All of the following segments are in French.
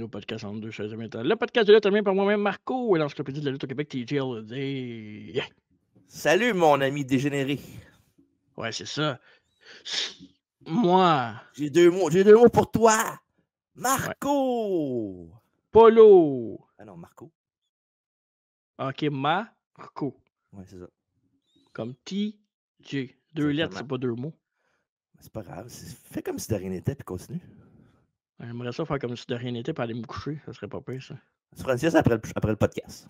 au podcast entre deux chaises métal. Le podcast de lutte terminé par moi-même, Marco, et l'encyclopédie de la lutte au Québec, TJLD. Yeah. Salut, mon ami dégénéré. Ouais, c'est ça. Moi. J'ai deux mots pour toi. Marco. Ouais. Polo. Ah non, Marco. Ok, Marco. Ouais, c'est ça. Comme TJ. Deux lettres, c'est pas deux mots. C'est pas grave. Fais comme si de rien n'était, puis continue. J'aimerais ça faire comme si de rien n'était, puis aller me coucher. Ça serait pas pire, ça. Tu feras une sieste après le podcast.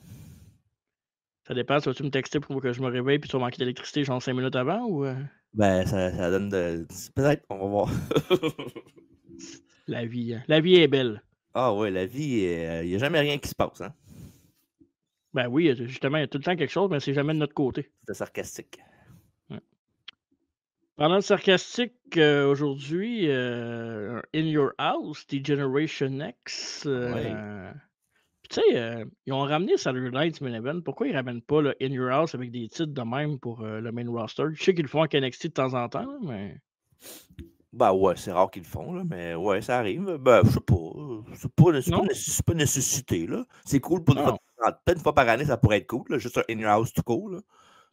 Ça dépend. Tu vas-tu me texter pour que je me réveille, puis tu vas manquer d'électricité genre 5 minutes avant, ou... Ben, ça donne de... Peut-être, on va voir. La vie, hein. La vie est belle. Ah ouais, la vie, il n'y a jamais rien qui se passe, hein? Ben oui, justement, il y a tout le temps quelque chose, mais c'est jamais de notre côté. C'était sarcastique. Ouais. Pendant le sarcastique, aujourd'hui, In Your House, Degeneration X. Ouais. Tu sais, ils ont ramené Saturday Night's Main Event. Pourquoi ils ramènent pas le In Your House avec des titres de même pour le main roster? Je sais qu'ils le font avec NXT de temps en temps, là, mais. Ben ouais, c'est rare qu'ils le font, là, mais ouais, ça arrive. Ben, je sais pas. C'est pas nécessité, là. C'est cool pour peut-être une fois par année, ça pourrait être cool, là, juste un In Your House tout cool, là.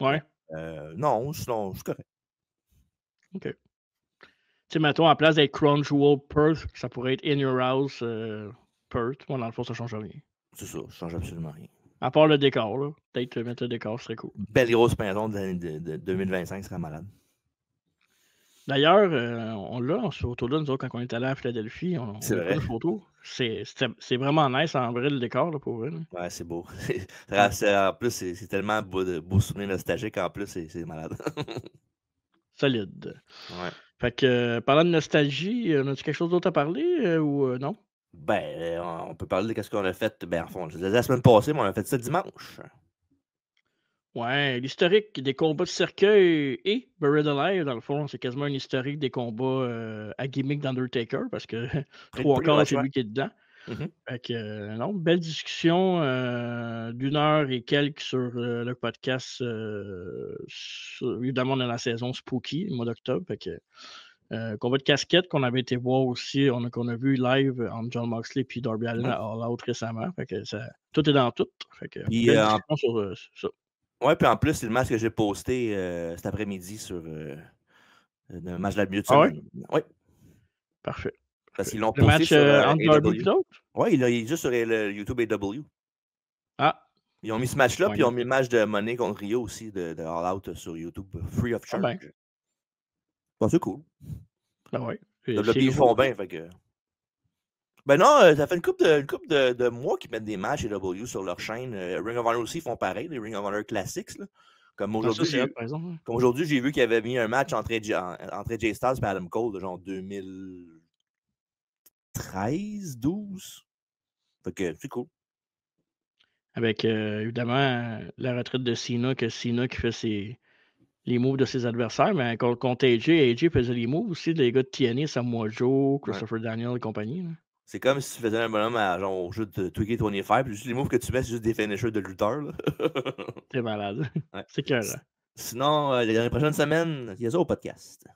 Ouais. Non, sinon, c'est correct. OK. Tu sais, mettons, à place d'être Crown Jewel Perth, ça pourrait être In Your House Perth. Moi, dans le fond, ça change rien. C'est ça, ça change absolument rien. À part le décor, là. Peut-être mettre le décor, ce serait cool. Belle grosse pinton de 2025 serait malade. D'ailleurs, on l'a, ce photo-là, nous autres, quand on est allé à Philadelphie, on a pris une photo. C'est vraiment nice en vrai, le décor, là, pour vrai. Là. Ouais, c'est beau. En plus, c'est tellement beau souvenir nostalgique. En plus, c'est malade. Solide. Ouais. Fait que, parlant de nostalgie, as-tu quelque chose d'autre à parler ou non? Ben, on peut parler de ce qu'on a fait. Ben, en fond, je disais la semaine passée, mais on a fait ça dimanche. Ouais, l'historique des combats de cercueil et Buried Alive, dans le fond, c'est quasiment un historique des combats à gimmick d'Undertaker, parce que 3/4, c'est lui qui est dedans. Fait que, non, belle discussion d'1 heure et quelques sur le podcast. Évidemment, on est dans la saison Spooky, le mois d'octobre. Fait que, combat de casquette qu'on avait été voir aussi, qu'on a vu live entre John Moxley et Darby Allin à All Out récemment. Fait que tout est dans tout. Fait que, belle discussion sur ça. Ouais, puis en plus, c'est le match que j'ai posté cet après-midi sur le match de la milieu de semaine. Ah ouais? Oui. Parfait. Parce qu'ils l'ont posté match, sur entre Darby et d'autres? Oui, il est juste sur le YouTube AW. Ah. Ils ont mis ce match-là, puis ils ont mis le match de Money contre Rio aussi de All Out sur YouTube, free of charge. Ben. Bon, c'est cool. Ben ouais. Ils font bien, fait que... Ben non, ça fait une couple de mois qu'ils mettent des matchs AW sur leur chaîne. Ring of Honor aussi font pareil, les Ring of Honor Classics. Là. Comme aujourd'hui, j'ai vu qu'il y avait mis un match entre AJ Styles et Adam Cole de genre 2013, 12. Fait que c'est cool. Avec évidemment la retraite de Cena, que Cena qui fait les moves de ses adversaires, mais contre AJ faisait les moves aussi, les gars de TNA, Samoa Joe, Christopher Daniel et compagnie. Là. C'est comme si tu faisais un bonhomme genre, au jeu de 2K25, puis juste les moves que tu mets, c'est juste des finishers de lutteurs. C'est malade. Ouais. C'est clair. Sinon, les prochaines semaines, il y a ça au podcast.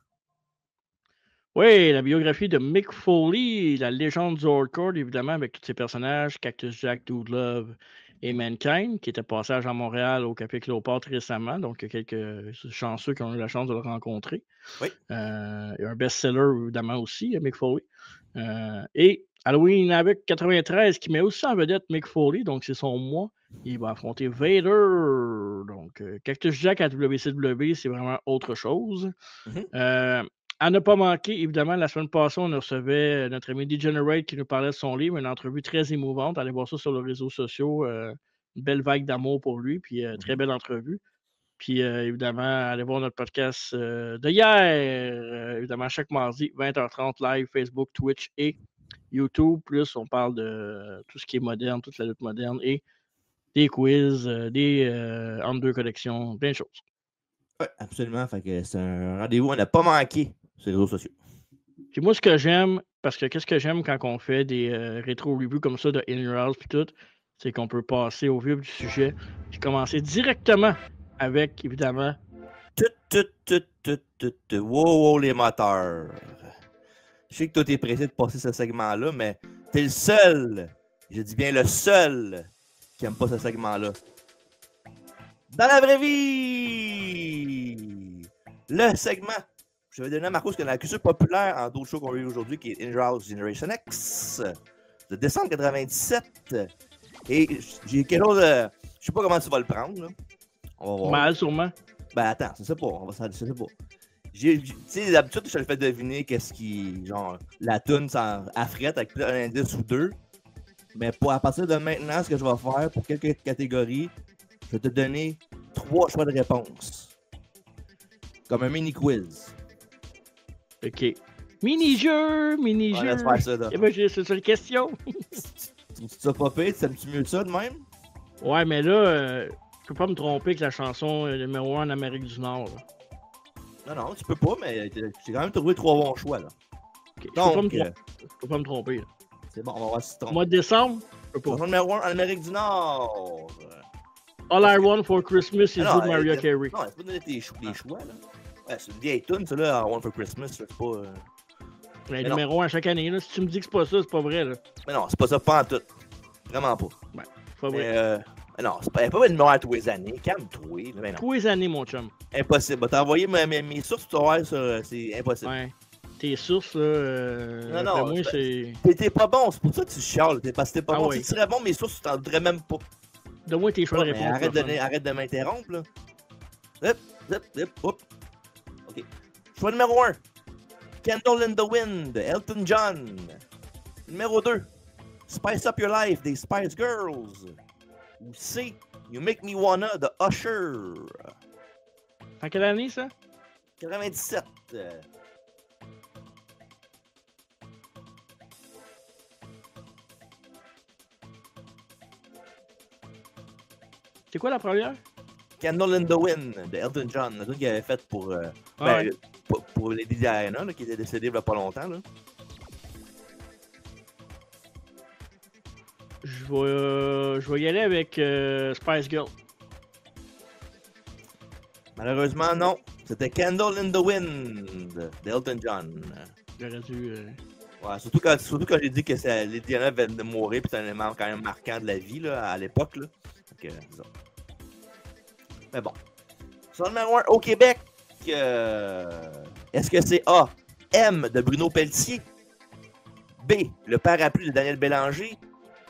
Oui, la biographie de Mick Foley, la légende du hardcore, évidemment, avec tous ses personnages, Cactus Jack, Dude Love et Mankind, qui était passage à Montréal au Café Cléopâtre récemment. Donc, il y a quelques chanceux qui ont eu la chance de le rencontrer. Oui. Il y a un best-seller, évidemment, aussi, Mick Foley. Et Halloween Havoc 93, qui met aussi en vedette Mick Foley, donc c'est son mois. Il va affronter Vader. Donc, Cactus Jack à WCW, c'est vraiment autre chose. À ne pas manquer, évidemment, la semaine passée, on recevait notre ami Degenerate qui nous parlait de son livre, une entrevue très émouvante. Allez voir ça sur les réseaux sociaux. Une belle vague d'amour pour lui, puis très belle entrevue. Puis évidemment, allez voir notre podcast de hier, évidemment, chaque mardi, 20h30, live, Facebook, Twitch et YouTube. Plus, on parle de tout ce qui est moderne, toute la lutte moderne et des quiz, des entre deux collections, plein de choses. Oui, absolument. Fait que c'est un rendez-vous, on n'a pas manqué sur les réseaux sociaux. Puis moi, ce que j'aime, parce que qu'est-ce que j'aime quand on fait des rétro-reviews comme ça de In Your House puis tout, c'est qu'on peut passer au vif du sujet puis commencer directement avec, évidemment... Wow, les moteurs! Je sais que toi, t'es pressé de passer ce segment-là, mais t'es le seul Je dis bien le seul qui n'aime pas ce segment-là. Dans la vraie vie, le segment, je vais donner à Marcos que la culture populaire en d'autres shows qu'on a eu aujourd'hui, qui est In-House Generation X, de décembre 97. Et j'ai quelque chose de... Je sais pas comment tu vas le prendre, là. On va voir. Mal, sûrement. Ben attends, je sais pas. On va s'en dire, je sais pas. Tu sais, d'habitude, je te le fais deviner qu'est-ce qui... Genre, la toune affrète avec un indice ou deux. Mais à partir de maintenant, ce que je vais faire pour quelques catégories, je vais te donner 3 choix de réponse. Comme un mini-quiz. OK. Mini-jeu, mini-jeu. Ouais, laisse faire ça, là. Et ben, j'ai une question. Tu t'as pas fait? Tu aimes-tu mieux ça de même? Ouais, mais là, je peux pas me tromper que la chanson est numéro 1 en Amérique du Nord. Là. Non, tu peux pas, mais j'ai quand même trouvé 3 bons choix, là. Okay. Donc, je peux pas me tromper. C'est bon, on va voir si tu te trompes. Mois de décembre, je peux pas. Chanson numéro 1 en Amérique du Nord. All I Want for Christmas is Good Mariah Carey. Non, c'est pas donner les choix, là. Ouais, c'est une vieille tune, ça, là, I Want for Christmas, c'est pas... Mais numéro 1 à chaque année, là. Si tu me dis que c'est pas ça, c'est pas vrai, là. Mais non, c'est pas ça, pas en tout. Vraiment pas. Ouais, c'est pas vrai. Mais non, c'est pas le numéro 1 tous les années. Calme-toi. Mais non. Tous les années, mon chum. Impossible. T'as envoyé mes sources, tu vas voir, c'est impossible. Ouais. Tes sources, là, non, moi, c'est... T'es pas bon, c'est pour ça que tu chiales. Parce que t'es pas bon. Si tu serais bon, mes sources, tu t'en voudrais même pas. Donne-moi tes choix de réponse. Arrête de m'interrompre, là. Hop. OK. Choix numéro 1. Candle in the Wind, Elton John. Numéro 2. Spice Up Your Life, des Spice Girls. Ou C. You Make Me Wanna, de Usher. En quelle année, ça? 97. C'est quoi la première? Candle in the Wind de Elton John, la tune qu'il avait faite pour, pour Lady Diana, là, qui était décédée il n'y a pas longtemps. Là. Je vais y aller avec Spice Girl. Malheureusement, non. C'était Candle in the Wind d'Elton John. J'aurais dû... Ouais, surtout quand j'ai dit que Lady Diana venait de mourir, puis c'est un élément quand même marquant de la vie là, à l'époque. Là. Donc, mais bon. Sur le numéro 1 au Québec, est-ce que c'est A, M de Bruno Pelletier, B, le parapluie de Daniel Bélanger,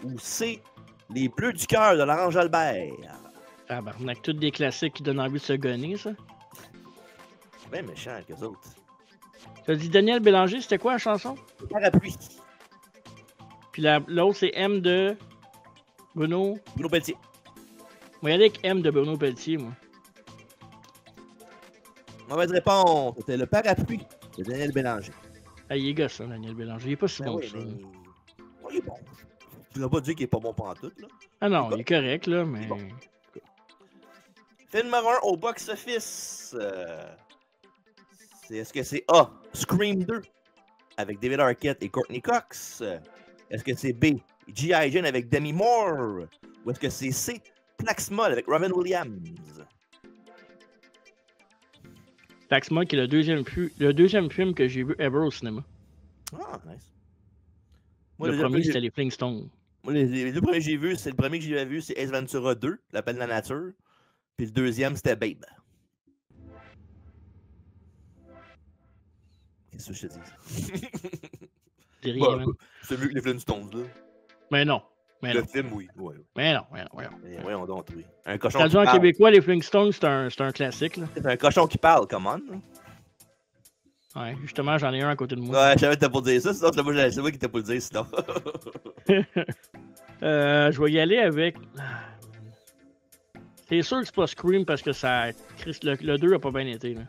ou C, les Bleus du cœur de Laurent Jalbert? Ah ben, on a que toutes des classiques qui donnent envie de se gonner, ça. C'est bien méchant qu'eux autres. Tu as dit Daniel Bélanger, c'était quoi la chanson? Le parapluie. Puis l'autre, c'est M de Bruno Pelletier. Moi, il y a avec M de Bruno Pelletier, moi. Mauvaise réponse. C'était le parapluie de Daniel Bélanger. Ah, il est gosse, hein, Daniel Bélanger. Il est pas si bon que ça. Oh, il est bon. Je ne voudrais pas dire qu'il est pas bon pantoute, là. Ah non, il est correct, là, mais... Bon. Film numéro 1 au box-office. Est-ce que c'est A, Scream 2, avec David Arquette et Courtney Cox? Est-ce que c'est B, G.I. Jane avec Demi Moore? Ou est-ce que c'est C, Plaxmol avec Robin Williams? Plaxmol, qui est le deuxième film que j'ai vu ever au cinéma. Ah, nice. Moi, le premier, c'était les Flintstones. Moi, les deux premiers que j'ai vus, c'est le premier que j'ai vu, c'est Ace Ventura 2, L'appel de la nature. Puis le deuxième, c'était Babe. Qu'est-ce que je te dis? C'est rien, man. C'est mieux que les Flintstones, là. Mais non. Le film, oui. Ouais. Mais non. Voyons donc, oui. Un cochon traduit en québécois, les Flintstones, c'est un classique, là. C'est un cochon qui parle, come on. Ouais, justement, j'en ai un à côté de moi. Ouais, je savais que t'as pour dire ça, sinon c'est moi qui t'ai pour le dire, sinon. Je vais y aller avec... C'est sûr que c'est pas Scream parce que ça... Le 2 a pas bien été, là.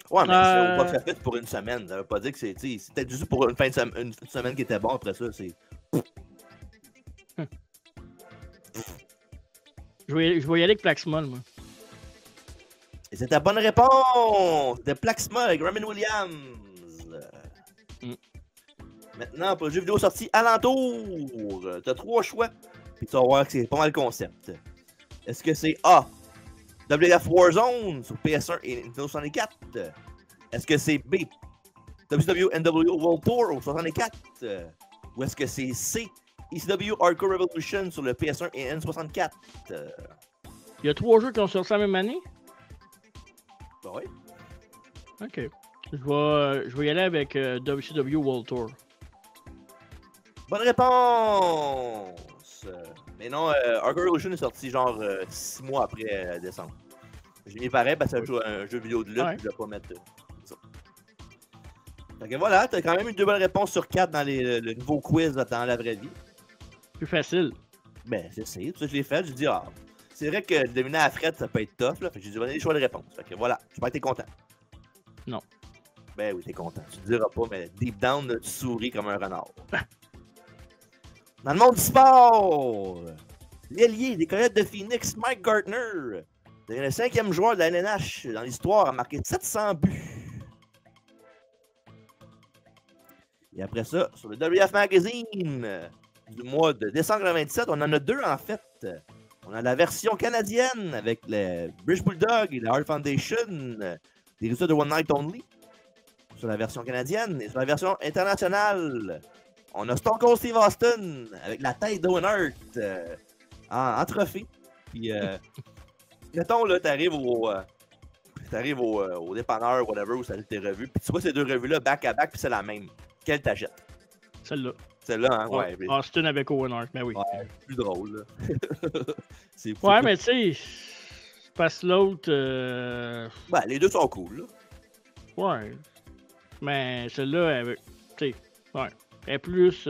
Ouais, mais c'est pas fait pour une semaine. Ça veut pas dire que c'est... C'est peut-être juste pour une semaine qui était bon, après ça, c'est... Je vais y aller avec Plaxmol, moi. Et c'est ta bonne réponse! De Plaxmol avec Robin Williams. Maintenant, pour le jeu vidéo sorti alentour, t'as 3 choix. Puis tu vas voir que c'est pas mal le concept. Est-ce que c'est A, WWF Warzone sur PS1 et Nintendo 64? Est-ce que c'est B, WCW NWO World Tour au 64? Ou est-ce que c'est C, ECW Hardcore Revolution sur le PS1 et N64. Il y a 3 jeux qui ont sorti la même année? Ben oui. Ok. Je vais y aller avec WCW World Tour. Bonne réponse! Mais non, Hardcore Revolution est sorti genre 6 mois après décembre. J'ai mis pareil parce que c'est un jeu vidéo de lutte, je vais pas mettre ça. Fait que voilà, t'as quand même eu 2 bonnes réponses sur 4 dans le nouveau quiz dans la vraie vie. Plus facile. Ben, c'est ça, je l'ai fait, j'ai dit, c'est vrai que deviner à Fred, ça peut être tough, là. Fait que j'ai donné les choix de réponse. Fait que voilà, j'espère que t'es content. Non. Ben oui, t'es content. Tu te diras pas, mais deep down, tu souris comme un renard. Dans le monde du sport, l'ailier des Coyotes de Phoenix, Mike Gartner, devient le 5e joueur de la LNH dans l'histoire à marquer 700 buts. Et après ça, sur le WF Magazine du mois de décembre 1997, on en a 2 en fait. On a la version canadienne avec le British Bulldog et la Heart Foundation, des résultats de One Night Only. Sur la version canadienne et sur la version internationale, on a Stone Cold Steve Austin avec la tête d'Owen Hart en trophée. Puis, mettons, là, t'arrives au dépanneur, whatever, où ça a été revu. Puis tu vois ces 2 revues-là back-à-back, puis c'est la même. Quelle t'achètes? Celle-là. Celle-là, hein? Ouais. Austin avec Owen Hart, ben oui. Ouais, plus drôle, là. Ouais, mais tu sais, passe l'autre. Ben, les 2 sont cool, là. Ouais. Mais celle-là, avec. Tu sais, ouais. Elle est plus.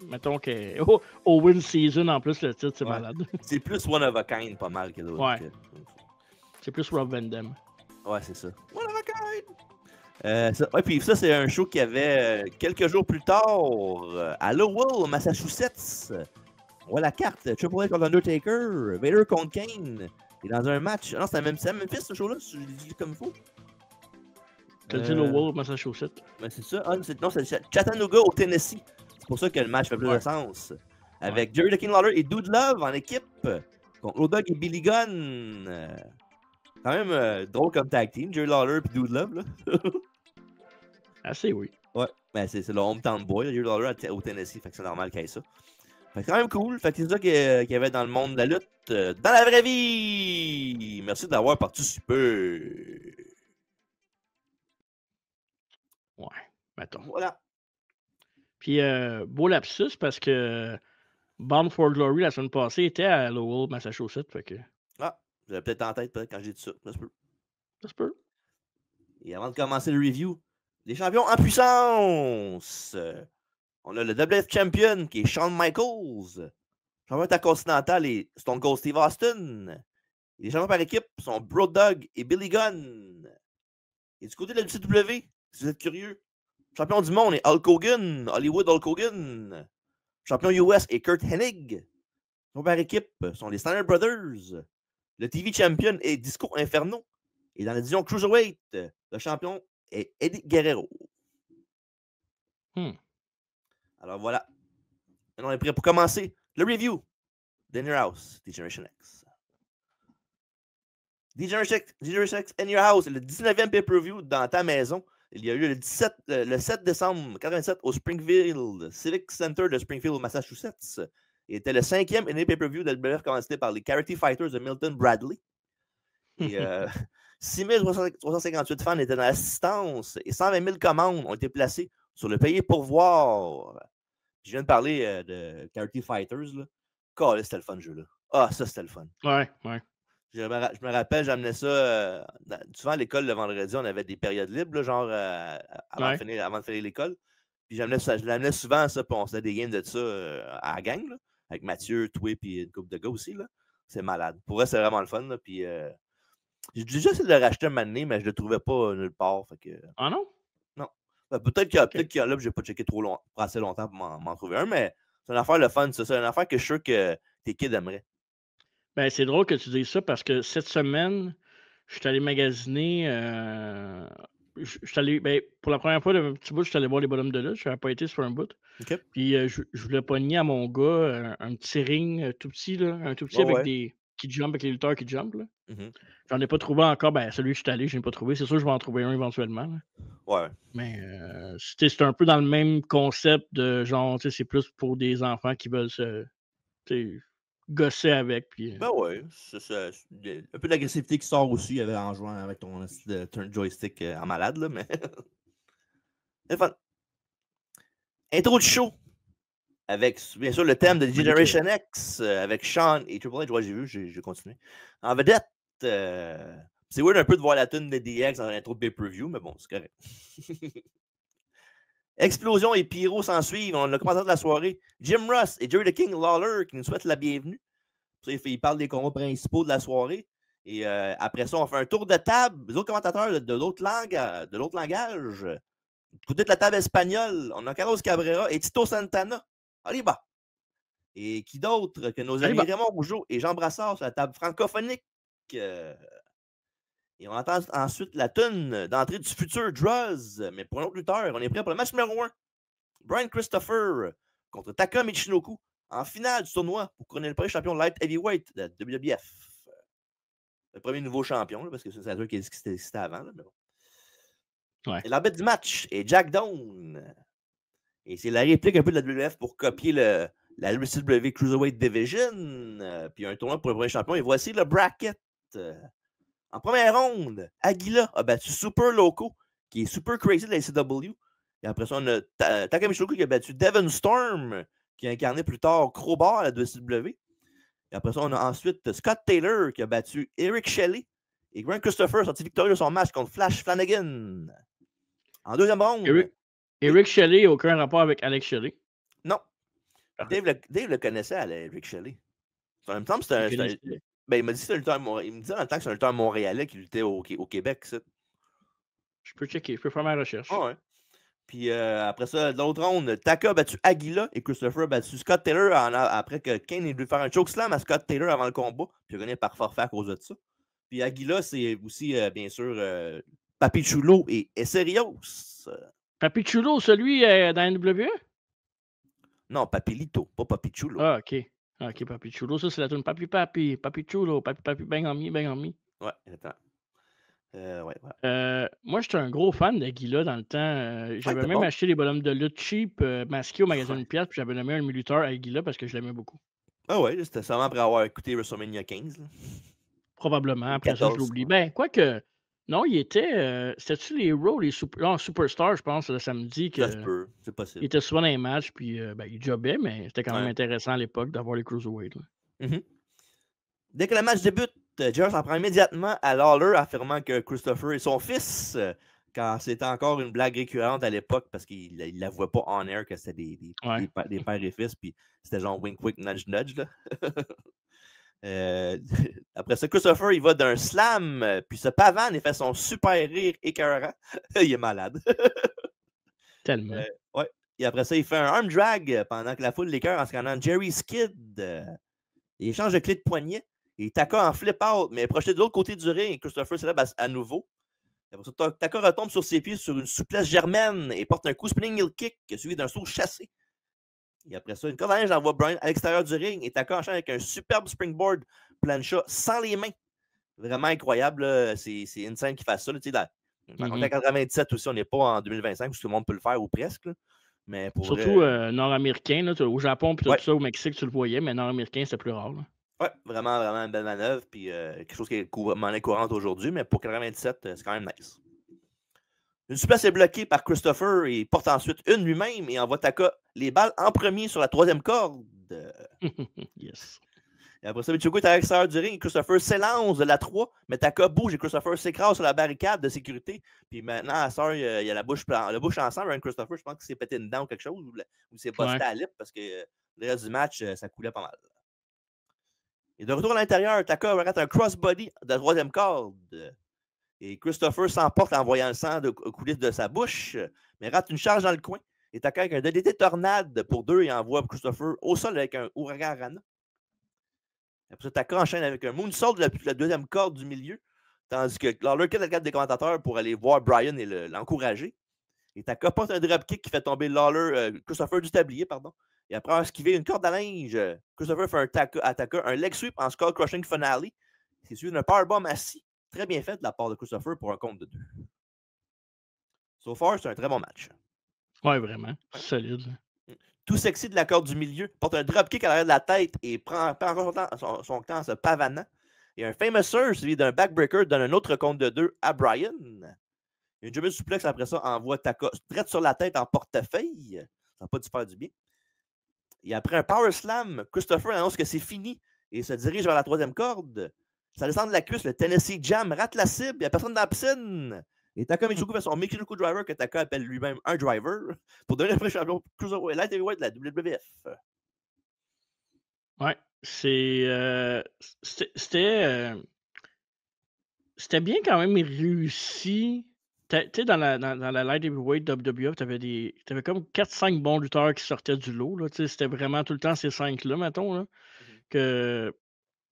Mettons qu'elle. Au win season, en plus, le titre, c'est malade. C'est plus one of a kind, pas mal que l'autre. Ouais. C'est plus Rob Van Dam. Ouais, c'est ça. One of a kind! Ouais, puis ça, c'est un show qu'il y avait quelques jours plus tard à Lowell, Massachusetts. On voit la carte, Triple H contre Undertaker, Vader contre Kane. Et dans un match. Non, c'est Memphis, ce show-là, je l'ai dit comme il faut. T'as dit Lowell, Massachusetts? Ben c'est ça. Non, c'est Chattanooga au Tennessee. C'est pour ça que le match fait plus de sens. Avec Jerry the King Lawler et Dude Love en équipe. Contre Road Dogg et Billy Gunn. Quand même drôle comme tag team, Jerry Lawler et Dude Love, là. Assez, oui. Ouais, ben c'est le hometown boy, Jerry Lawler au Tennessee, fait que c'est normal qu'il y ait ça. Fait que c'est quand même cool, fait que c'est ça qu'il y avait dans le monde de la lutte, dans la vraie vie! Merci d'avoir participé! Ouais, mettons. Voilà. Puis, beau lapsus parce que Bound for Glory la semaine passée était à Lowell, Massachusetts. Fait que... Ah, j'avais peut-être en tête quand j'ai dit ça. Ça se peut. Ça se peut. Et avant de commencer le review, les champions en puissance! On a le WF Champion qui est Shawn Michaels. Champion intercontinental et Stone Cold Steve Austin. Et les champions par équipe sont Road Dogg et Billy Gunn. Et du côté de la WCW, si vous êtes curieux, champion du monde est Hulk Hogan, Hollywood Hulk Hogan. Champion US est Kurt Hennig. Champion par équipe sont les Steiner Brothers. Le TV Champion est Disco Inferno. Et dans la division Cruiserweight, le champion est Eddie Guerrero. Alors voilà. Maintenant, on est prêt pour commencer le review d'In Your House, D-Generation X. D-Generation X In Your House, le 19e pay-per-view dans ta maison. Il y a eu le 7 décembre 1987 au Springfield Civic Center de Springfield, Massachusetts. Il était le 5e pay-per-view de WWF commandité par les Karate Fighters de Milton Bradley. Et 6358 fans étaient dans l'assistance et 120 000 commandes ont été placées sur le payé pourvoir. Je viens de parler de Karate Fighters. Là. C'était le fun, ce jeu-là. Ah, ça, c'était le fun. Ouais. Je me rappelle, j'amenais ça. Souvent, à l'école, le vendredi, on avait des périodes libres, là, genre avant de finir l'école. Puis je l'amenais souvent, ça, puis on faisait des games de ça à la gang, là, avec Mathieu, toi, puis une couple de gars aussi. Là. C'est malade. Pour vrai, c'est vraiment le fun. Là, puis j'ai déjà essayé de le racheter un moment donné, mais je ne le trouvais pas nulle part. Fait que, ah non? Non. Ben, peut-être qu'il y a là, puis je n'ai pas checké pour assez longtemps pour m'en trouver un, mais c'est une affaire le fun, ça. C'est une affaire que je suis sûr que tes kids aimeraient. Ben, c'est drôle que tu dises ça parce que cette semaine, je suis allé magasiner. Pour la première fois, un petit bout, je suis allé voir les bonhommes de lutte. Je n'avais pas été sur un bout. Okay. Puis je voulais pogner à mon gars un petit ring tout petit, là, un tout petit avec qui jump avec les lutteurs qui jump, là. Mm-hmm. J'en ai pas trouvé encore. Ben, celui que je suis allé, je n'ai pas trouvé. C'est sûr que je vais en trouver un éventuellement. Là. Ouais. Mais c'est un peu dans le même concept de genre, c'est plus pour des enfants qui veulent se gosser avec. Puis, Ben ouais, c'est un peu d'agressivité qui sort aussi en jouant avec ton turn joystick en malade, là, mais c'est fun. Intro de show avec, bien sûr, le thème de Generation X avec Sean et Triple H. Ouais, j'ai vu, j'ai continué. En vedette, c'est weird un peu de voir la tune de DX dans l'intro de pay-per-view, mais bon, c'est correct. Explosion et pyro s'en suivent. On a le commentateur de la soirée, Jim Ross et Jerry the King Lawler qui nous souhaitent la bienvenue. Il parle des combats principaux de la soirée. Et après ça, on fait un tour de table. Les autres commentateurs de l'autre langage. Du côté de la table espagnole, on a Carlos Cabrera et Tito Santana. Allez, bah! Et qui d'autre que nos amis Raymond Rougeau et Jean Brassard sur la table francophonique. Et on entend ensuite la tune d'entrée du futur Droz. Mais pour un autre lutteur, on est prêt pour le match numéro 1. Brian Christopher contre Taka Michinoku en finale du tournoi pour couronner le premier champion light heavyweight de la WWF. Le premier nouveau champion, là, parce que c'est sûr qu'il existait avant. Là, mais bon. Ouais. Et l'arbitre du match est Jack Doan. Et c'est la réplique un peu de la WWF pour copier la WCW Cruiserweight Division. Puis un tournoi pour le premier champion. Et voici le bracket. En première ronde, Aguila a battu Super Loco, qui est super crazy de la ACW. Et après ça, on a Taka Michinoku qui a battu Devon Storm, qui a incarné plus tard Crowbar à la WCW. Et après ça, on a ensuite Scott Taylor qui a battu Eric Shelley. Et Grant Christopher sorti victorieux de son match contre Flash Flanagan. En deuxième ronde. Eric Shelley n'a aucun rapport avec Alex Shelley. Non. Dave le connaissait, Eric Shelley. En même temps, c'était ben, il m'a dit que c'était un lutteur. Il me disait dans le temps que c'est un lutteur montréalais qui luttait au Québec. Ça. Je peux checker, je peux faire ma recherche. Ah ouais. Puis après ça, de l'autre ronde, Taka a battu Aguila et Christopher a battu Scott Taylor après que Kane ait dû faire un chokeslam à Scott Taylor avant le combat. Puis il a gagné par forfait à cause de ça. Puis Aguila, c'est aussi, bien sûr, Papi Chulo et Esserios. Papi Chulo, celui dans la WWE? Non, Papilito, pas Papi Chulo. Ah, OK. OK, Papi Chulo, ça, c'est la tune Papi Chulo, Papi, bang on me, bang on me. Ouais, attends. Moi, j'étais un gros fan d'Aguila dans le temps. J'avais même acheté des bonhommes de lutte cheap masqués au magasin de pièces, puis j'avais nommé un lutteur Aguila parce que je l'aimais beaucoup. Ah ouais, c'était seulement après avoir écouté WrestleMania 15. Là. Probablement. Après 14, ça, je l'oublie. Ben, quoique, non, il était. C'était-tu les Raw, les Superstars, je pense, le samedi. Que, ça se peut, c'est possible. Il était souvent dans les matchs, puis il jobbait, mais c'était quand même intéressant à l'époque d'avoir les Cruiserweight. Dès que le match débute, Jerry s'en prend immédiatement à Lawler, affirmant que Christopher est son fils, quand c'était encore une blague récurrente à l'époque, parce qu'il ne la voit pas en air que c'était des pères et fils, puis c'était genre wink wink nudge nudge. Là. Après ça, Christopher, il va d'un slam, puis ce pavane, il fait son super rire écœurant. Il est malade. Tellement. Ouais. Et après ça, il fait un arm drag pendant que la foule l'écœure en scannant Jerry Skid. Il échange de clé de poignet. Et Taka en flip out, mais projeté de l'autre côté du ring. Et Christopher célèbre à nouveau. Après ça, Taka retombe sur ses pieds sur une souplesse germaine et porte un coup spinning heel kick suivi d'un saut chassé. Et après ça, une corde à linge envoie Brian à l'extérieur du ring et Taka enchaîne avec un superbe springboard plancha sans les mains. Vraiment incroyable. C'est une scène qui fait ça. Là, on est en 97 aussi, on n'est pas en 2025 où tout le monde peut le faire ou presque. Là. Mais pour surtout nord-américain. Au Japon et tout ça, au Mexique, tu le voyais, mais nord-américain, c'était plus rare. Oui, vraiment, vraiment une belle manœuvre. Puis quelque chose qui est monnaie courante aujourd'hui, mais pour 97, c'est quand même nice. Une souplesse est bloquée par Christopher et porte ensuite une lui-même et envoie Taka les balles en premier sur la troisième corde. Yes. Et après ça, Michinoku est à l'extérieur du ring et Christopher s'élance de la 3, mais Taka bouge et Christopher s'écrase sur la barricade de sécurité. Puis maintenant, à ça, il y a la bouche ensemble. Ryan Christopher, je pense qu'il s'est pété une dent ou quelque chose, ou il s'est busté à la lip parce que le reste du match, ça coulait pas mal. Et de retour à l'intérieur, Taka rate un crossbody de troisième corde. Et Christopher s'emporte en voyant le sang couler de sa bouche, mais rate une charge dans le coin. Et Taka avec un DDT tornade pour 2 et envoie Christopher au sol avec un Uragan Rana. Après ça, Taka enchaîne avec un moonsault de la deuxième corde du milieu, tandis que Lawler quitte la carte des commentateurs pour aller voir Brian et l'encourager. Et Taka porte un dropkick qui fait tomber Christopher du tablier, pardon. Et après avoir esquivé une corde à linge, Christopher fait un leg sweep en skull crushing finale. C'est suivi d'un powerbomb assis. Très bien fait de la part de Christopher pour un compte de 2. So far, c'est un très bon match. Ouais, vraiment. Solide. Tout sexy de la corde du milieu, porte un dropkick à l'arrière de la tête et prend encore son temps en se pavanant. Et un famous surge suivi d'un backbreaker donne un autre compte de 2 à Brian. Une German suplex après ça envoie Taka direct sur la tête en portefeuille. Ça n'a pas dû faire du bien. Et après un power slam, Christopher annonce que c'est fini et se dirige vers la 3e corde. Ça descend de la cuisse, le Tennessee Jam rate la cible, il n'y a personne dans la piscine. Et Taka Michinoku fait son Michinoku Driver que Taka appelle lui-même un driver pour devenir le champion Cruiserweight Light Heavyweight de la WWF. Ouais, c'était bien quand même réussi. Tu sais, dans la Light Heavyweight WWF, t'avais comme 4-5 bons lutteurs qui sortaient du lot. C'était vraiment tout le temps ces 5-là, mettons. Là,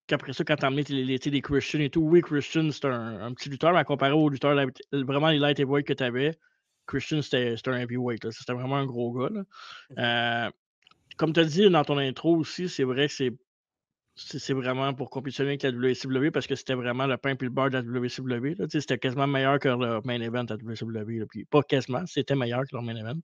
qu'après ça, quand t'as emmené les Christian et tout, oui, Christian, c'est un petit lutteur, mais comparé aux lutteurs, vraiment les Light Heavyweight que t'avais, Christian, c'était un heavyweight. C'était vraiment un gros gars. Là. Comme tu as dit dans ton intro aussi, c'est vrai que c'est vraiment pour compétitionner avec la WCW parce que c'était vraiment le pain et le beurre de la WCW. C'était quasiment meilleur que leur main event à WCW. Là. Puis pas quasiment, c'était meilleur que leur main event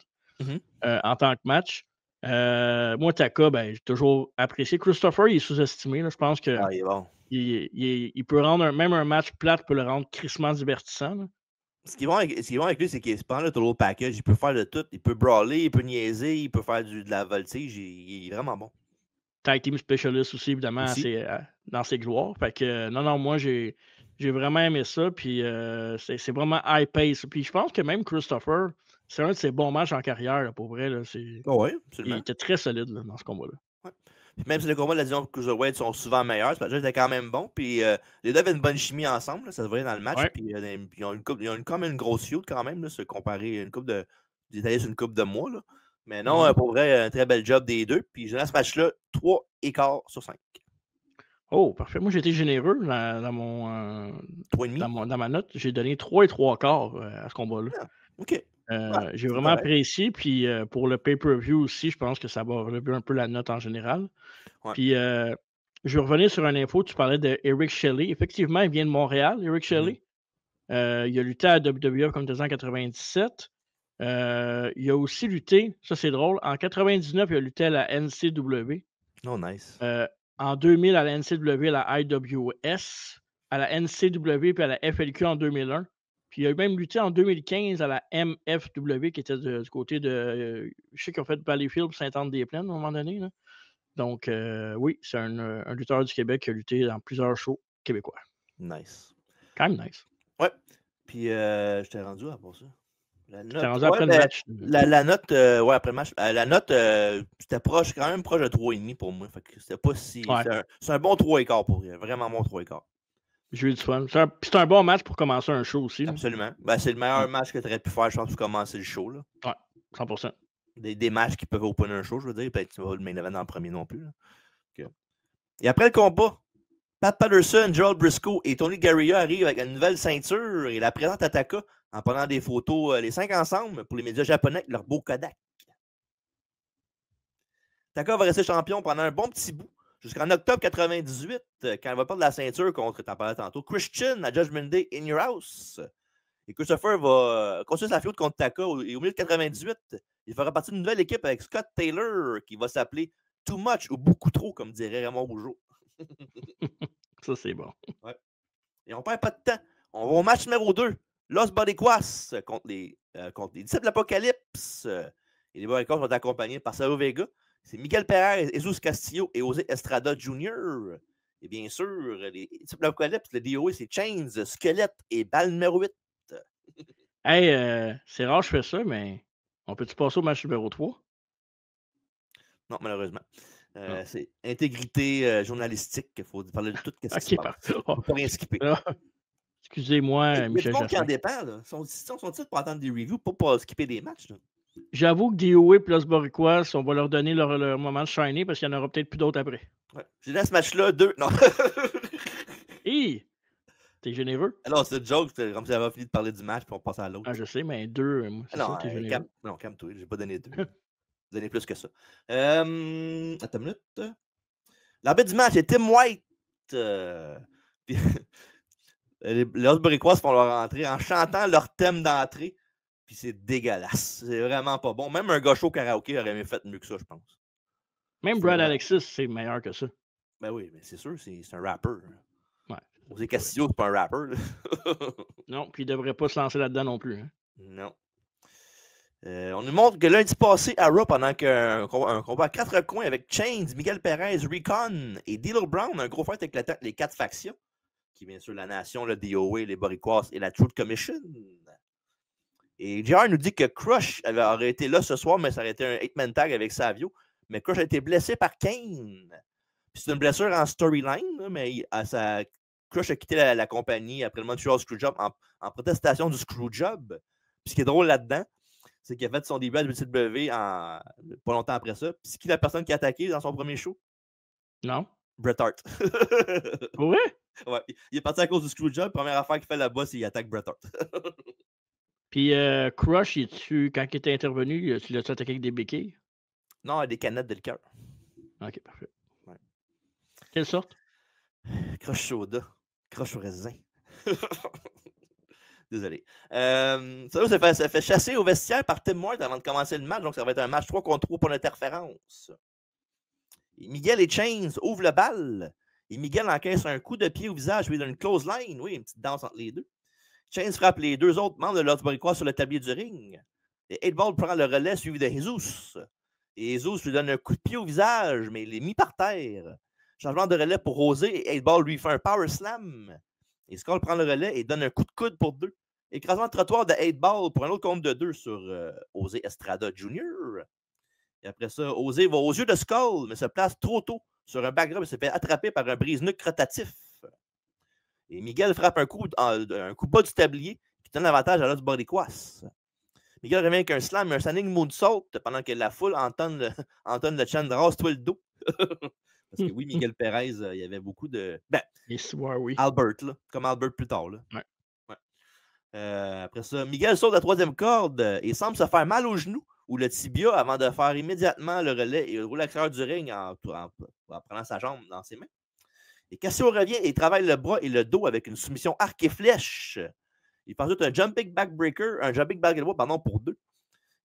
en tant que match. Moi, Taka, j'ai toujours apprécié. Christopher, il est sous-estimé. Je pense que il est bon. Il peut rendre même un match plate, peut le rendre crissement divertissant. Là. Ce qui est bon avec lui, c'est qu'il se prend le total package. Il peut faire de tout. Il peut brawler, il peut niaiser, il peut faire de la voltige. Il est vraiment bon. Tag Team Specialist aussi, évidemment, dans ses gloires. Fait que, non, moi, j'ai vraiment aimé ça. Puis c'est vraiment high pace. Puis je pense que même Christopher, c'est un de ses bons matchs en carrière, là, pour vrai. Là, oui, absolument. Il était très solide là, dans ce combat-là. Ouais. Puis même si les combats de la division Cruiserweight sont souvent meilleurs, c'est était quand même bon. Puis les deux avaient une bonne chimie ensemble, là, ça se voyait dans le match. Puis ils ont quand même une grosse feud quand même, là, se comparer une coupe de mois. Là. Mais non, pour vrai, un très bel job des deux. Puis j'ai dans ce match-là 3,25 sur 5. Oh, parfait. Moi, j'ai été généreux dans ma note. J'ai donné 3,75 à ce combat-là. Ah, OK. J'ai vraiment apprécié. Puis pour le pay-per-view aussi, je pense que ça va relever un peu la note en général. Ouais. Puis je vais revenir sur une info. Tu parlais de Eric Shelley. Effectivement, il vient de Montréal, Eric Shelley. Il a lutté à WWF comme en 1997. Il a aussi lutté, ça c'est drôle, en 99, il a lutté à la NCW. Oh, nice. En 2000, à la NCW, à la IWS, à la NCW puis à la FLQ en 2001. Puis il a même lutté en 2015 à la MFW, qui était du côté de. Je sais qu'ils ont fait Valleyfield pour Sainte-Anne-des-Plaines à un moment donné. Là. Donc, oui, c'est un lutteur du Québec qui a lutté dans plusieurs shows québécois. Nice. Quand même nice. Ouais. Puis, je t'ai rendu à pour ça. La note, rendu après le match. La note, après le match. La note, c'était quand même proche de 3,5 pour moi. Fait que c'était pas si. Ouais. C'est un bon 3,25 pour lui. Vraiment bon 3,25. J'ai eu du fun. C'est un bon match pour commencer un show aussi. Absolument. C'est le meilleur match que tu aurais pu faire, je pense, pour commencer le show. Là. Ouais, 100%. Des matchs qui peuvent open un show, je veux dire. Peut-être que tu vas le main event en premier non plus. Là. Okay. Et après le combat, Pat Patterson, Gerald Briscoe et Tony Garea arrivent avec une nouvelle ceinture et la présentent à Taka en prenant des photos, les 5 ensemble, pour les médias japonais avec leur beau Kodak. Taka va rester champion pendant un bon petit bout, jusqu'en octobre 98, quand elle va perdre la ceinture contre, t'en parlais tantôt, Christian à Judgment Day in Your House. Et Christopher va continuer sa feud contre Taka et au milieu de 98, il fera partie d'une nouvelle équipe avec Scott Taylor qui va s'appeler Too Much ou Beaucoup Trop, comme dirait Raymond Rougeau. Ça, c'est bon. Ouais. Et on perd pas de temps. On va au match numéro 2. Los Boricuas contre les disciples de l'Apocalypse. Et les Boricuas sont accompagnés par Savio Vega. C'est Miguel Perez, Jesus Castillo et José Estrada Jr. Et bien sûr, les disciples de l'Apocalypse, le DOA, c'est Chains, Squelette et balle numéro 8. Hey, c'est rare que je fais ça, mais on peut-tu passer au match numéro 3? Non, malheureusement. C'est intégrité journalistique. Il faut parler de tout ce qui se passe. On ne peut pas rien skipper. Excusez-moi, Michel Jasmin. Il y a du monde qui en dépend. Là. Sont-ils pour attendre des reviews, pas pour skipper des matchs? Là? J'avoue que DOA et Los Boricuas, on va leur donner leur moment de shiner parce qu'il y en aura peut-être plus d'autres après. Ouais. J'ai dans ce match-là 2. Non. T'es généreux? Alors, c'est une joke, comme si j'avais fini de parler du match, puis on passe à l'autre. Ah, je sais, mais 2, c'est ça, t'es généreux. Non, calme-toi, j'ai pas donné 2. J'ai donné plus que ça. Attends une minute. L'arbitre du match est Tim White. Puis les Osboriquois font leur entrée en chantant leur thème d'entrée. Puis c'est dégueulasse. C'est vraiment pas bon. Même un gars chaud karaoké aurait mieux fait mieux que ça, je pense. Même Brad Alexis, c'est meilleur que ça. Ben oui, mais c'est sûr, c'est un rappeur. Ouais. José Castillo, c'est pas un rappeur. Non, puis il devrait pas se lancer là-dedans non plus. Hein. Non. On nous montre que lundi passé à Raw, pendant qu'un combat à 4 coins avec Chains, Miguel Perez, Recon et D'Lo Brown, un gros fight éclatant les 4 factions, qui est bien sûr la Nation, le DOA, les Boricuas et la Truth Commission. Et JR nous dit que Crush aurait été là ce soir, mais ça aurait été un 8-man tag avec Savio. Mais Crush a été blessé par Kane. Puis c'est une blessure en storyline, mais Crush a quitté la compagnie après le Montreal Screwjob en protestation du Screwjob. Puis ce qui est drôle là-dedans, c'est qu'il a fait son début à WCW pas longtemps après ça. Puis c'est qui la personne qui a attaqué dans son premier show? Non. Bret Hart. Ouais? Ouais. Il est parti à cause du Screwjob. Première affaire qu'il fait là-bas, c'est qu'il attaque Bret Hart. Puis Crush, quand il était intervenu, tu l'as-tu attaqué avec des béquilles? Non, des canettes de liqueur. Ok, parfait. Ouais. Quelle sorte? Crush soda. Crush au raisin. Désolé. Ça fait chasser au vestiaire par Tim White avant de commencer le match. Donc, ça va être un match 3 contre 3 pour l'interférence. Miguel et Chains ouvrent le bal. Et Miguel encaisse un coup de pied au visage. Lui, il donne une close line. Oui, une petite danse entre les deux. Chains frappe les 2 autres membres de l'Os Boricuas sur le tablier du ring. Et 8-Ball prend le relais suivi de Jesus. Et Jesus lui donne un coup de pied au visage, mais il est mis par terre. Changement de relais pour Rosé. Et 8-Ball lui fait un power slam. Et Skull prend le relais et donne un coup de coude pour 2. Écrasement de trottoir de 8-Ball pour un autre compte de 2 sur Osé Estrada Jr. Et après ça, Osé va aux yeux de Skull, mais se place trop tôt sur un backdrop et se fait attraper par un brise-nuque rotatif. Et Miguel frappe un coup bas du tablier qui donne l'avantage à l'Os Boricuas. Miguel revient avec un slam et un standing moonsault pendant que la foule entonne le chant de rase toi le dos. Parce que oui, Miguel Perez, il y avait beaucoup de. Ben, oui. Albert, là, comme Albert plus tard. Là. Ouais. Après ça, Miguel saute la 3e corde et semble se faire mal au genou ou le tibia avant de faire immédiatement le relais et roule à l'extérieur du ring en prenant sa jambe dans ses mains. Et Cassio revient et travaille le bras et le dos avec une soumission arc et flèche. Il fait ensuite un jumping back elbow, pour 2.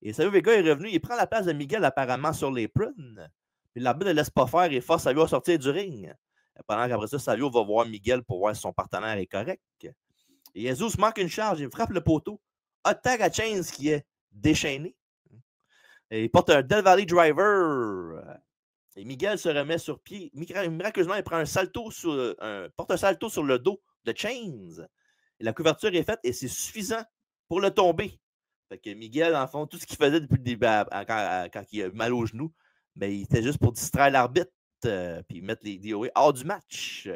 Et Savio Vega est revenu, il prend la place de Miguel apparemment sur l'apron. Puis l'arbitre ne laisse pas faire et force Savio à sortir du ring. Pendant qu'après ça, Savio va voir Miguel pour voir si son partenaire est correct. Et Jesus manque une charge, il frappe le poteau. Hot tag à Chains qui est déchaîné. Et il porte un Del Valley Driver. Et Miguel se remet sur pied. Miraculeusement, il prend porte un salto sur le dos de Chains. Et la couverture est faite et c'est suffisant pour le tomber. Fait que Miguel, en fond, tout ce qu'il faisait depuis le début, quand il a mal au genou, ben, il était juste pour distraire l'arbitre puis mettre les DOA hors du match.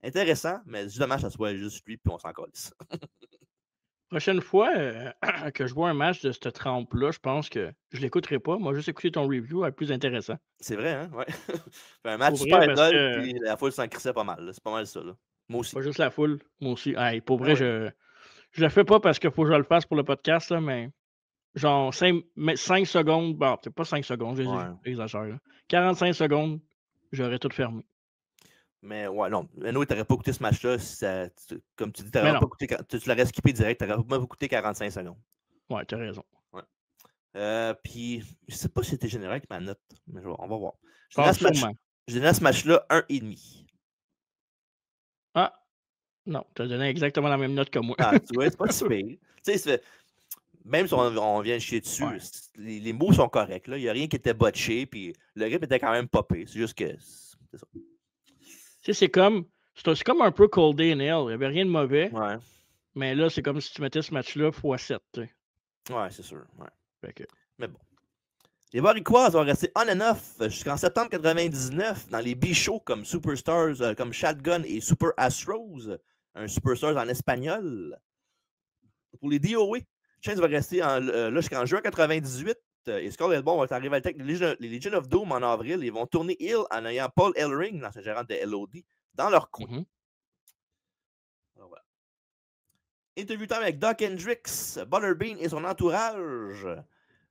Intéressant, mais justement, ça soit juste lui puis on s'en calisse. Prochaine fois que je vois un match de cette trempe-là, je pense que je l'écouterai pas. Moi, juste écouter ton review est plus intéressant. C'est vrai, hein? Ouais. Un match super idole, puis la foule s'en crissait pas mal. C'est pas mal ça. Là. Moi aussi. Pas juste la foule, moi aussi. Hey, pour vrai, je le fais pas parce qu'il faut que je le fasse pour le podcast, là, mais genre 5 secondes, bon, peut-être pas 5 secondes, j'exagère. 45 secondes, j'aurais tout fermé. Mais ouais, non. Anyway, t'aurais pas écouté ce match-là. Comme tu dis, tu l'aurais skippé direct. T'aurais pas écouté 45 secondes. Ouais, t'as raison. Ouais. Puis, je sais pas si c'était généré avec ma note, mais on va voir. Je donne à ce match-là 1,5. Ah! Non, tu as donné exactement la même note que moi. Ah, tu vois, c'est pas si pire. Tu sais, même si on vient de chier dessus, les mots sont corrects. Il n'y a rien qui était botché, puis le rythme était quand même popé. C'est juste que. C'est ça. Tu sais, c'est comme un peu Cold Day in Hell. Il n'y avait rien de mauvais. Ouais. Mais là, c'est comme si tu mettais ce match-là x7. Ouais, c'est sûr. Ouais. Que... Mais bon. Les Boricuas vont rester on and off jusqu'en septembre 99 dans les B-shows comme Superstars, comme Shotgun et Super Astros, un Superstars en espagnol. Pour les DOA, Chains va rester là jusqu'en juin 98. Et Skull et Bones vont arriver avec les Legion of Doom en avril. Ils vont tourner Hill en ayant Paul Ellering, l'ancien gérant de LOD, dans leur coin. Mm-hmm. Voilà. Interview time avec Doc Hendrix, Butterbean et son entourage.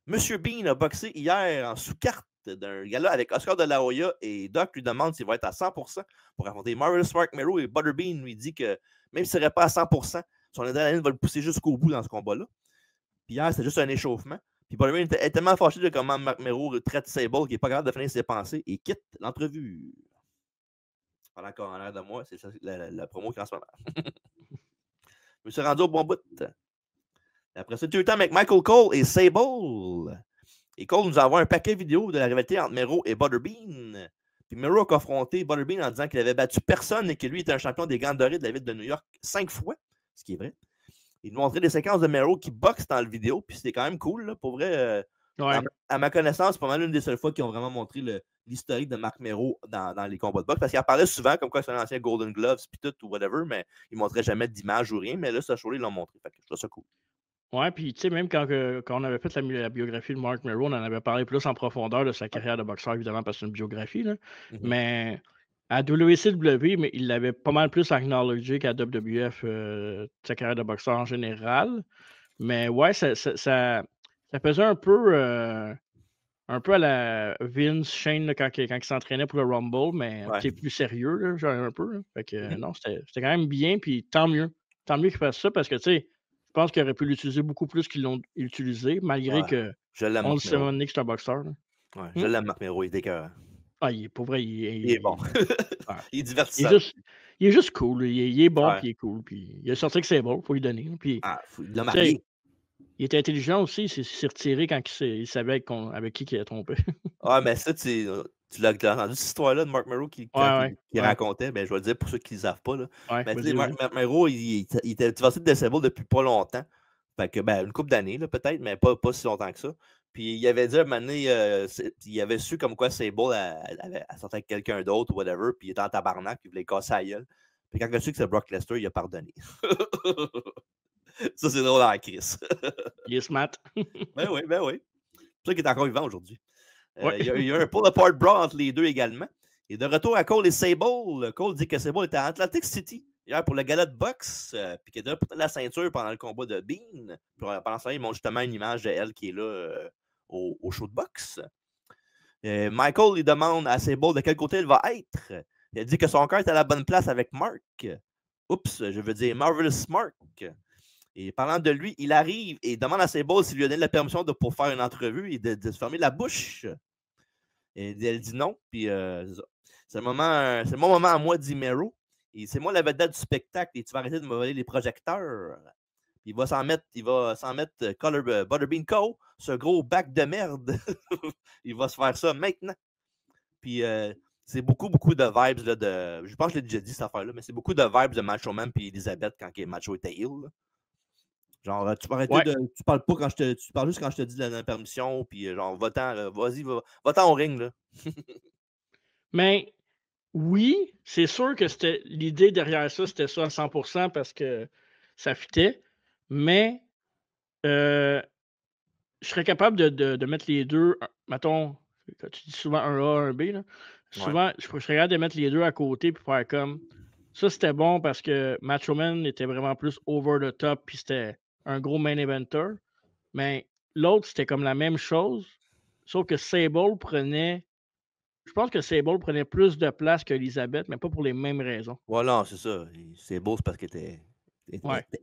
Monsieur Bean a boxé hier en sous-carte d'un gala avec Oscar de la Hoya et Doc lui demande s'il va être à 100% pour affronter Marvelous Marc Mero et Butterbean lui dit que même s'il ne serait pas à 100%, son adrénaline va le pousser jusqu'au bout dans ce combat-là. Puis hier, c'était juste un échauffement. Puis Butterbean est tellement fâché de comment Marc Mero traite Sable qu'il n'est pas capable de finir ses pensées et quitte l'entrevue. Pendant qu'on a l'air de moi, c'est la promo qui est en ce moment. Je me suis rendu au bon bout. Après ça, tu as eu le temps avec Michael Cole et Sable. Et Cole nous envoie un paquet vidéo de la rivalité entre Mero et Butterbean. Puis Mero a confronté Butterbean en disant qu'il avait battu personne et que lui était un champion des Gants Dorés de la ville de New York 5 fois, ce qui est vrai. Il nous montrait des séquences de Mero qui boxe dans le vidéo, puis c'était quand même cool, là, pour vrai. Ouais. À ma connaissance, c'est pas mal une des seules fois qu'ils ont vraiment montré l'historique de Marc Mero dans les combats de boxe, parce qu'il en parlait souvent comme quoi c'est un ancien Golden Gloves, puis tout, ou whatever, mais il ne montrait jamais d'image ou rien, mais là, ce show-là, ils l'ont montré. Fait que je trouve ça cool. Ouais, puis tu sais, même quand on avait fait la biographie de Marc Mero, on en avait parlé plus en profondeur de sa carrière de boxeur, évidemment, parce que c'est une biographie, là. Mais à WCW, mais il l'avait pas mal plus acknowledgé qu'à WWF, sa carrière de boxeur en général. Mais ouais, ça faisait un peu à la Vince Shane là, quand il s'entraînait pour le Rumble, mais plus sérieux, là, genre un peu. Là. Fait que non, c'était quand même bien, puis tant mieux. Tant mieux qu'il fasse ça, parce que tu sais, je pense qu'il aurait pu l'utiliser beaucoup plus qu'ils l'ont utilisé, malgré que on le sait que c'est un boxeur. Ouais, je l'aime, Marc Mero, il est décœurant. Ah, pour vrai, il est bon. Il est divertissant. Il est juste cool. Il est bon, puis il est cool. Puis il a sorti que c'est bon, il faut lui donner. Puis, il l'a marié. Il était intelligent aussi, il s'est retiré quand il savait avec qui il a trompé. Mais ça, tu l'as entendu cette histoire-là de Marc Mero qui racontait, ben, je vais le dire pour ceux qui ne savent pas. Là. Mais Marc Mero, il était divorcé de Sable depuis pas longtemps. Fait que, une couple d'années, peut-être, mais pas si longtemps que ça. Puis il avait dit à un moment donné, il avait su comme quoi Sable avait sorti avec quelqu'un d'autre ou whatever, puis il était en tabarnak, puis il voulait casser la gueule. Puis quand il a su que c'est Brock Lesnar, il a pardonné. Ça, c'est drôle en crise. Il est smart. Ben oui. C'est pour ça qu'il est encore vivant aujourd'hui. Il y a un pull-apart brawl entre les deux également. Et de retour à Cole et Sable, Cole dit que Sable était à Atlantic City hier pour le gala de boxe, puis qu'il était pour la ceinture pendant le combat de Bean. Pendant ça, ils montrent justement une image de elle qui est là au show de boxe. Michael, il demande à Sable de quel côté elle va être. Il dit que son cœur est à la bonne place avec Mark. Oups, je veux dire Marvelous Mark. Et parlant de lui, il arrive et demande à Sable s'il lui a donné la permission pour faire une entrevue et de se fermer la bouche. Et elle dit non. Puis c'est mon moment à moi, dit Mero. Et c'est moi la vedette du spectacle et tu vas arrêter de me voler les projecteurs. Puis il va s'en mettre Butterbean Cole, ce gros bac de merde. Il va se faire ça maintenant. Puis c'est beaucoup de vibes là, je pense que je l'ai déjà dit cette affaire-là, mais c'est beaucoup de vibes de Macho Man puis Elizabeth quand Macho était heel. Là. Genre, tu peux arrêter tu parles pas quand tu parles juste quand je te dis la permission, puis genre, va-t'en, vas-y, va-t'en au ring, là. Mais oui, c'est sûr que c'était l'idée derrière ça, c'était ça à 100% parce que ça fitait, mais je serais capable de mettre les deux, mettons, quand tu dis souvent un A, un B, là, souvent, je serais capable de mettre les deux à côté puis faire comme, ça c'était bon parce que Macho Man était vraiment plus over the top puis c'était un gros main eventer, mais l'autre c'était comme la même chose, sauf que Sable prenait, je pense que Sable prenait plus de place qu'Elizabeth, mais pas pour les mêmes raisons. Voilà, c'est ça. Sable, c'est parce qu'elle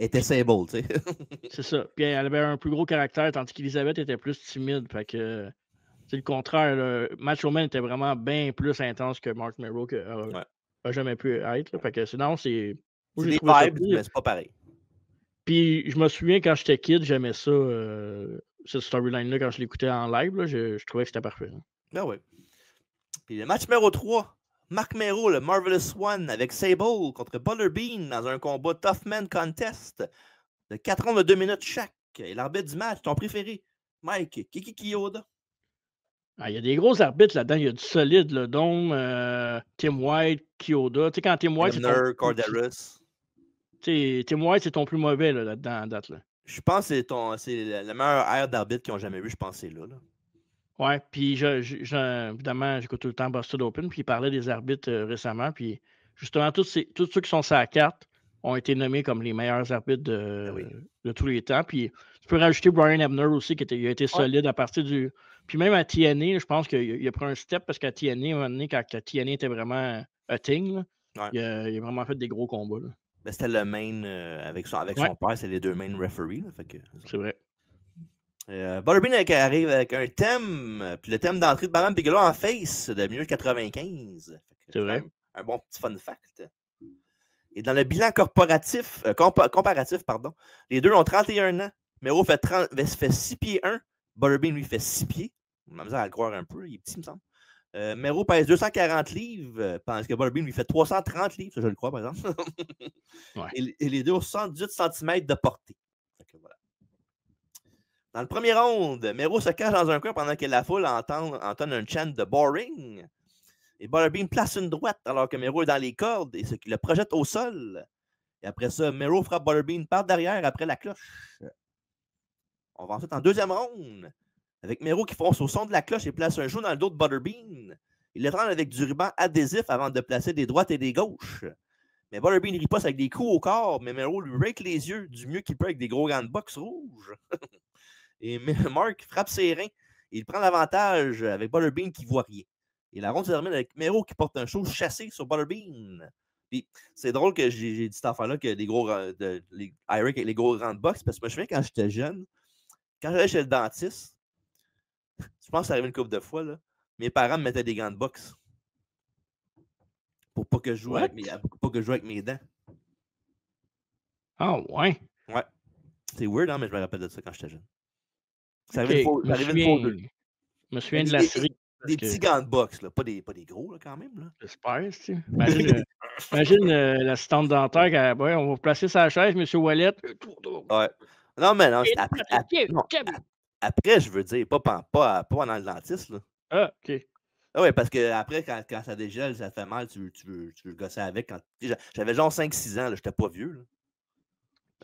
était Sable, tu sais. C'est ça. Puis elle avait un plus gros caractère, tandis qu'Elizabeth était plus timide. Fait que c'est le contraire. Là. Macho Man était vraiment bien plus intense que Marc Mero a jamais pu être. Là. Fait que sinon, c'est. C'est des vibes, mais c'est pas pareil. Puis je me souviens quand j'étais kid, j'aimais ça, cette storyline-là, quand je l'écoutais en live, là, je trouvais que c'était parfait. Là. Ben oui. Puis le match numéro 3, Marc Mero, le Marvelous One, avec Sable contre Butterbean dans un combat Tough Man Contest de 4 rounds de 2 minutes chaque. Et l'arbitre du match, ton préféré, Mike Kiki Kiyoda. Il y a des gros arbitres là-dedans. Il y a du solide, le Dome, Tim White, Kiyoda. Tu sais, quand Tim White, Tim White, c'est ton plus mauvais là-dedans à date. Là. Je pense que c'est la meilleure aire d'arbitre qu'ils ont jamais vu, je pense que c'est là. Ouais, puis évidemment, j'écoute tout le temps Busted Open, puis il parlait des arbitres récemment, puis justement, tous ceux qui sont sur la carte, ont été nommés comme les meilleurs arbitres de tous les temps. Puis tu peux rajouter Brian Hebner aussi, qui a été solide à partir du. Puis même à TNA, je pense qu'il a pris un step parce qu'à TNA, à un moment donné, quand TNA était vraiment a thing, là, il a vraiment fait des gros combats. Ben, c'était le main avec son père, c'est les deux main referees. C'est vrai. Butterbean arrive avec un thème, puis le thème d'entrée de Bam Bigelow en face de 1995. C'est vrai. Un bon petit fun fact. Et dans le bilan comparatif, les deux ont 31 ans. Mero fait 6 pieds 1. Butterbean, lui, fait 6 pieds. On a besoin à le croire un peu. Il est petit, il me semble. Mero pèse 240 livres, pendant que Butterbean lui fait 330 livres. Ça, je le crois, par exemple. Et les deux ont 78 cm de portée. Voilà. Dans le premier round, Mero se cache dans un coin pendant que la foule entonne un chant de boring. Et Butterbean place une droite alors que Mero est dans les cordes et le projette au sol. Et après ça, Mero frappe Butterbean par derrière après la cloche. On va ensuite en deuxième round avec Mero qui fonce au son de la cloche et place un genou dans le dos de Butterbean. Il l'étrangle avec du ruban adhésif avant de placer des droites et des gauches. Mais Butterbean riposte avec des coups au corps, mais Mero lui rake les yeux du mieux qu'il peut avec des gros gants de boxe rouges. Et Mark frappe ses reins. Et il prend l'avantage avec Butterbean qui ne voit rien. Et la ronde se termine avec Mero qui porte un show chassé sur Butterbean. Puis c'est drôle que j'ai dit cette affaire-là que les gros les Eric avec les gros gants de boxe, parce que je me souviens quand j'étais jeune, quand j'allais chez le dentiste, je pense que ça arrivait une couple de fois, là, mes parents me mettaient des gants de boxe. Pour pas que je joue avec mes dents. Ah ouais. Ouais. C'est weird, hein, mais je me rappelle de ça quand j'étais jeune. Ça arrivait une fois ou deux. Je me souviens de la série. Des petits gants de boxe, là. Pas des gros, là, quand même. Là. J'espère, tu sais. Imagine l'assistante dentaire, on va vous placer sa chaise, M. Wallet. Ouais. Non, mais non, après, je veux dire, pas pendant le dentiste, là. Ah, OK. Ah ouais, parce que après, quand ça dégèle, ça fait mal, tu veux le gosser avec. J'avais genre 5-6 ans, là, j'étais pas vieux.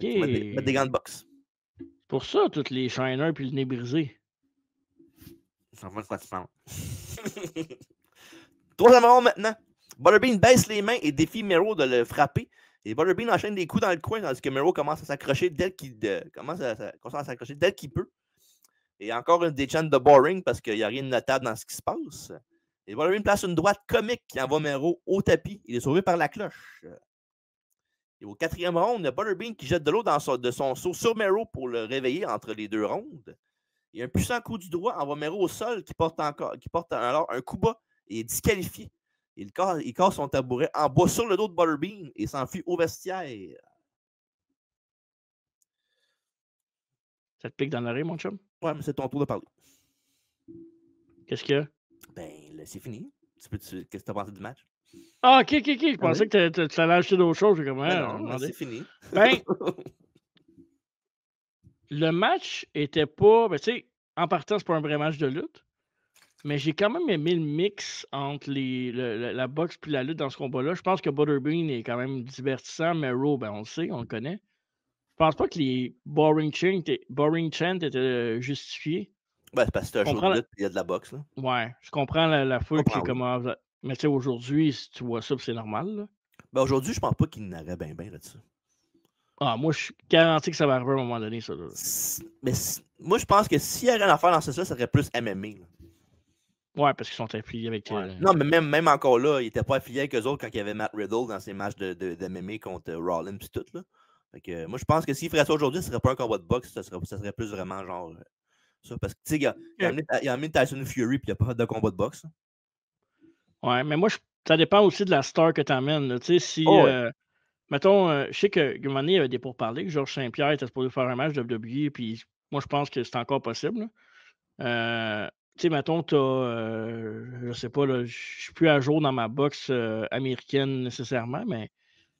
Là. Mettre des gants de boxe. Pour ça, tous les shiners puis le nez brisé. Ça va de quoi tu parles. Troisième round maintenant. Butterbean baisse les mains et défie Mero de le frapper. Et Butterbean enchaîne des coups dans le coin, tandis que Mero commence à s'accrocher dès qu'il peut. Et encore des chants de boring parce qu'il n'y a rien de notable dans ce qui se passe. Et Butterbean place une droite comique qui envoie Mero au tapis. Il est sauvé par la cloche. Et au quatrième round, il y a Butterbean qui jette de l'eau de son seau sur Mero pour le réveiller entre les deux rounds. Et un puissant coup du doigt envoie Mero au sol qui porte alors un coup bas et est disqualifié. Il casse son tabouret en bois sur le dos de Butterbean et s'enfuit au vestiaire. Ça te pique dans l'oreille, mon chum? Ouais, mais c'est ton tour de parler. Qu'est-ce qu'il y a? Ben, là, c'est fini. Qu'est-ce que tu as pensé du match? Ah, OK. Je pensais que tu allais acheter d'autres choses. Non, c'est fini. Ben, le match était pas... Ben, tu sais, en partant, c'est pas un vrai match de lutte. Mais j'ai quand même aimé le mix entre la boxe puis la lutte dans ce combat-là. Je pense que Butterbean est quand même divertissant, mais Raw, ben, on le sait, on le connaît. Je pense pas que les boring chants étaient justifiés. Ben, c'est parce que c'est un show de lutte et il y a de la boxe. Là. Ouais, je comprends la foule qui est comme... Mais tu sais, aujourd'hui, si tu vois ça, c'est normal. Là. Ben, aujourd'hui, je pense pas qu'il n'aurait bien là-dessus. Ah, moi, je suis garanti que ça va arriver à un moment donné, ça. Là. Mais moi, je pense que s'il y a rien à faire dans ce ça serait plus MMA. Là. Ouais, parce qu'ils sont affiliés avec... Non, mais même encore là, ils n'étaient pas affiliés avec eux autres quand il y avait Matt Riddle dans ses matchs de MMA contre Rollins et tout. Là. Fait que, moi, je pense que s'il ferait ça aujourd'hui, ce serait pas un combat de boxe, ça serait plus vraiment genre ça. Parce que, tu sais, il a amené Tyson Fury puis il n'y a pas fait de combat de boxe. Ouais, mais moi, ça dépend aussi de la star que tu amènes. Tu sais, si... mettons, je sais qu'à un moment donné, il y avait des pourparlers que Georges Saint-Pierre était supposé faire un match de WWE, puis moi, je pense que c'est encore possible. Tu sais, mettons, je sais pas, je suis plus à jour dans ma boxe américaine nécessairement, mais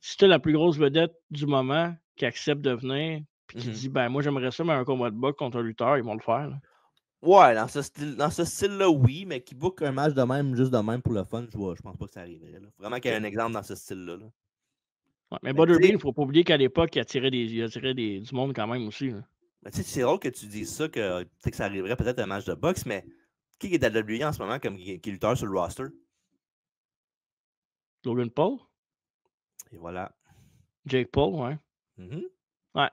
si tu as la plus grosse vedette du moment qui accepte de venir, puis qui dit, ben moi, j'aimerais ça, mais un combat de boxe contre un lutteur, ils vont le faire. Là. Ouais, dans ce style-là, oui, mais qui book un match de même, juste de même pour le fun, je pense pas que ça arriverait. Là. Vraiment qu'il y ait un exemple dans ce style-là. Là. Ouais, mais Butterbean, il ne faut pas oublier qu'à l'époque, il attirait du monde quand même aussi. Là. Mais tu sais, c'est drôle que tu dises ça, que ça arriverait peut-être un match de boxe, mais qui est à la WWE en ce moment qui est lutteur sur le roster? Logan Paul? Et voilà. Jake Paul, ouais. Mm-hmm. Ouais.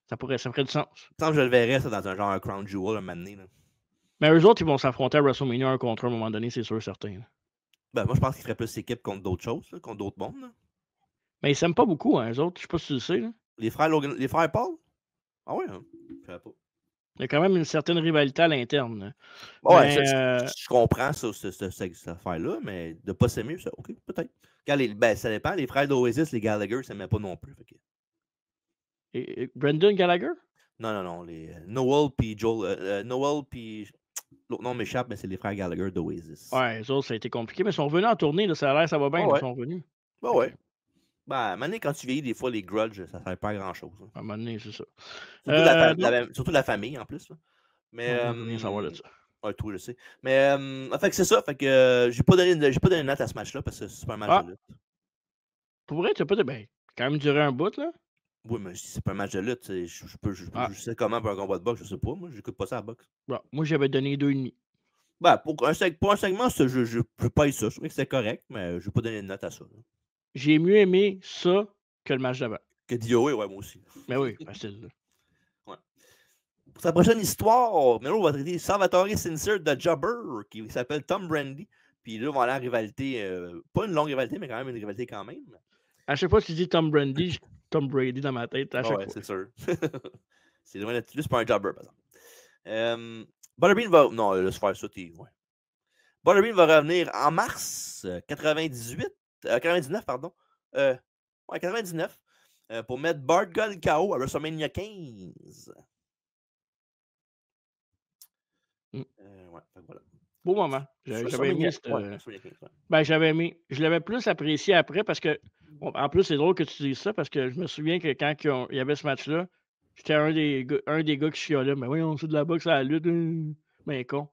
Ça ferait du sens. Je pense que je le verrais ça dans un genre un Crown Jewel un moment donné. Là. Mais eux autres, ils vont s'affronter à WrestleMania 1 contre 1 à un moment donné, c'est sûr, certain. Ben, moi, je pense qu'ils feraient plus équipe contre d'autres choses, là, contre d'autres mondes. Là. Mais ils s'aiment pas beaucoup, hein, eux autres. Je sais pas si tu le sais. Là. Les frères Paul? Ah ouais, hein? Je savais pas. Il y a quand même une certaine rivalité à l'interne. Ouais, mais, je comprends ça, cette affaire-là, mais de pas s'aimer, ça, ok, peut-être. Ben, ça dépend. Les frères d'Oasis, les Gallagher, ça s'aimaient pas non plus. Et Brendan Gallagher? Non. Les Noel puis Joel. Noel puis. L'autre nom m'échappe, mais c'est les frères Gallagher d'Oasis. Ouais, les autres, ça a été compliqué, mais ils sont revenus en tournée. Là, ça a l'air, ça va bien. Ouais. Ils sont revenus. Ben ouais. Ben, à un moment donné, quand tu vieillis, des fois, les grudges, ça ne sert pas à grand-chose. Hein. À un moment donné, c'est ça. Surtout la famille, en plus. Là. Mais. Je veux rien savoir de ça. Ouais, tout, je sais. Mais, fait que c'est ça. Fait que j'ai pas donné une note à ce match-là parce que c'est pas un match de lutte. Pour vrai, tu n'as pas de. Ben, quand même duré un bout, là. Oui, mais c'est pas un match de lutte. Je sais comment pour un combat de boxe, je sais pas. Moi, j'écoute pas ça à la boxe. Bon, moi, j'avais donné 2,5. Ben, pour un segment, je peux pas y ça. Je trouvais que c'était correct, mais je vais pas donner une note à ça. Là. J'ai mieux aimé ça que le match d'avant. Que DOA, ouais, moi aussi. Mais oui, facile. Là. Ouais. Pour sa prochaine histoire, Melo va traiter Salvatore Sincere de Jobber, qui s'appelle Tom Brandy. Puis là, on va aller en rivalité, pas une longue rivalité, mais quand même une rivalité quand même. À chaque fois que tu dis Tom Brandy, j'ai Tom Brady dans ma tête. À chaque fois. C'est sûr. C'est loin d'être juste pas un Jobber, par exemple. Butterbean va. Non, laisse faire ça, ouais. Butterbean va revenir en mars 99, pardon. Ouais, 99. Pour mettre Bart Gunn KO à WrestleMania 15. Ouais, voilà. Beau moment. J'avais aimé cette... Ben, j'avais aimé. Je l'avais plus apprécié après parce que. Bon, en plus, c'est drôle que tu dises ça parce que je me souviens que quand il y avait ce match-là, j'étais un des gars qui chialait. Mais oui, on fait de la boxe à la lutte. Mais con.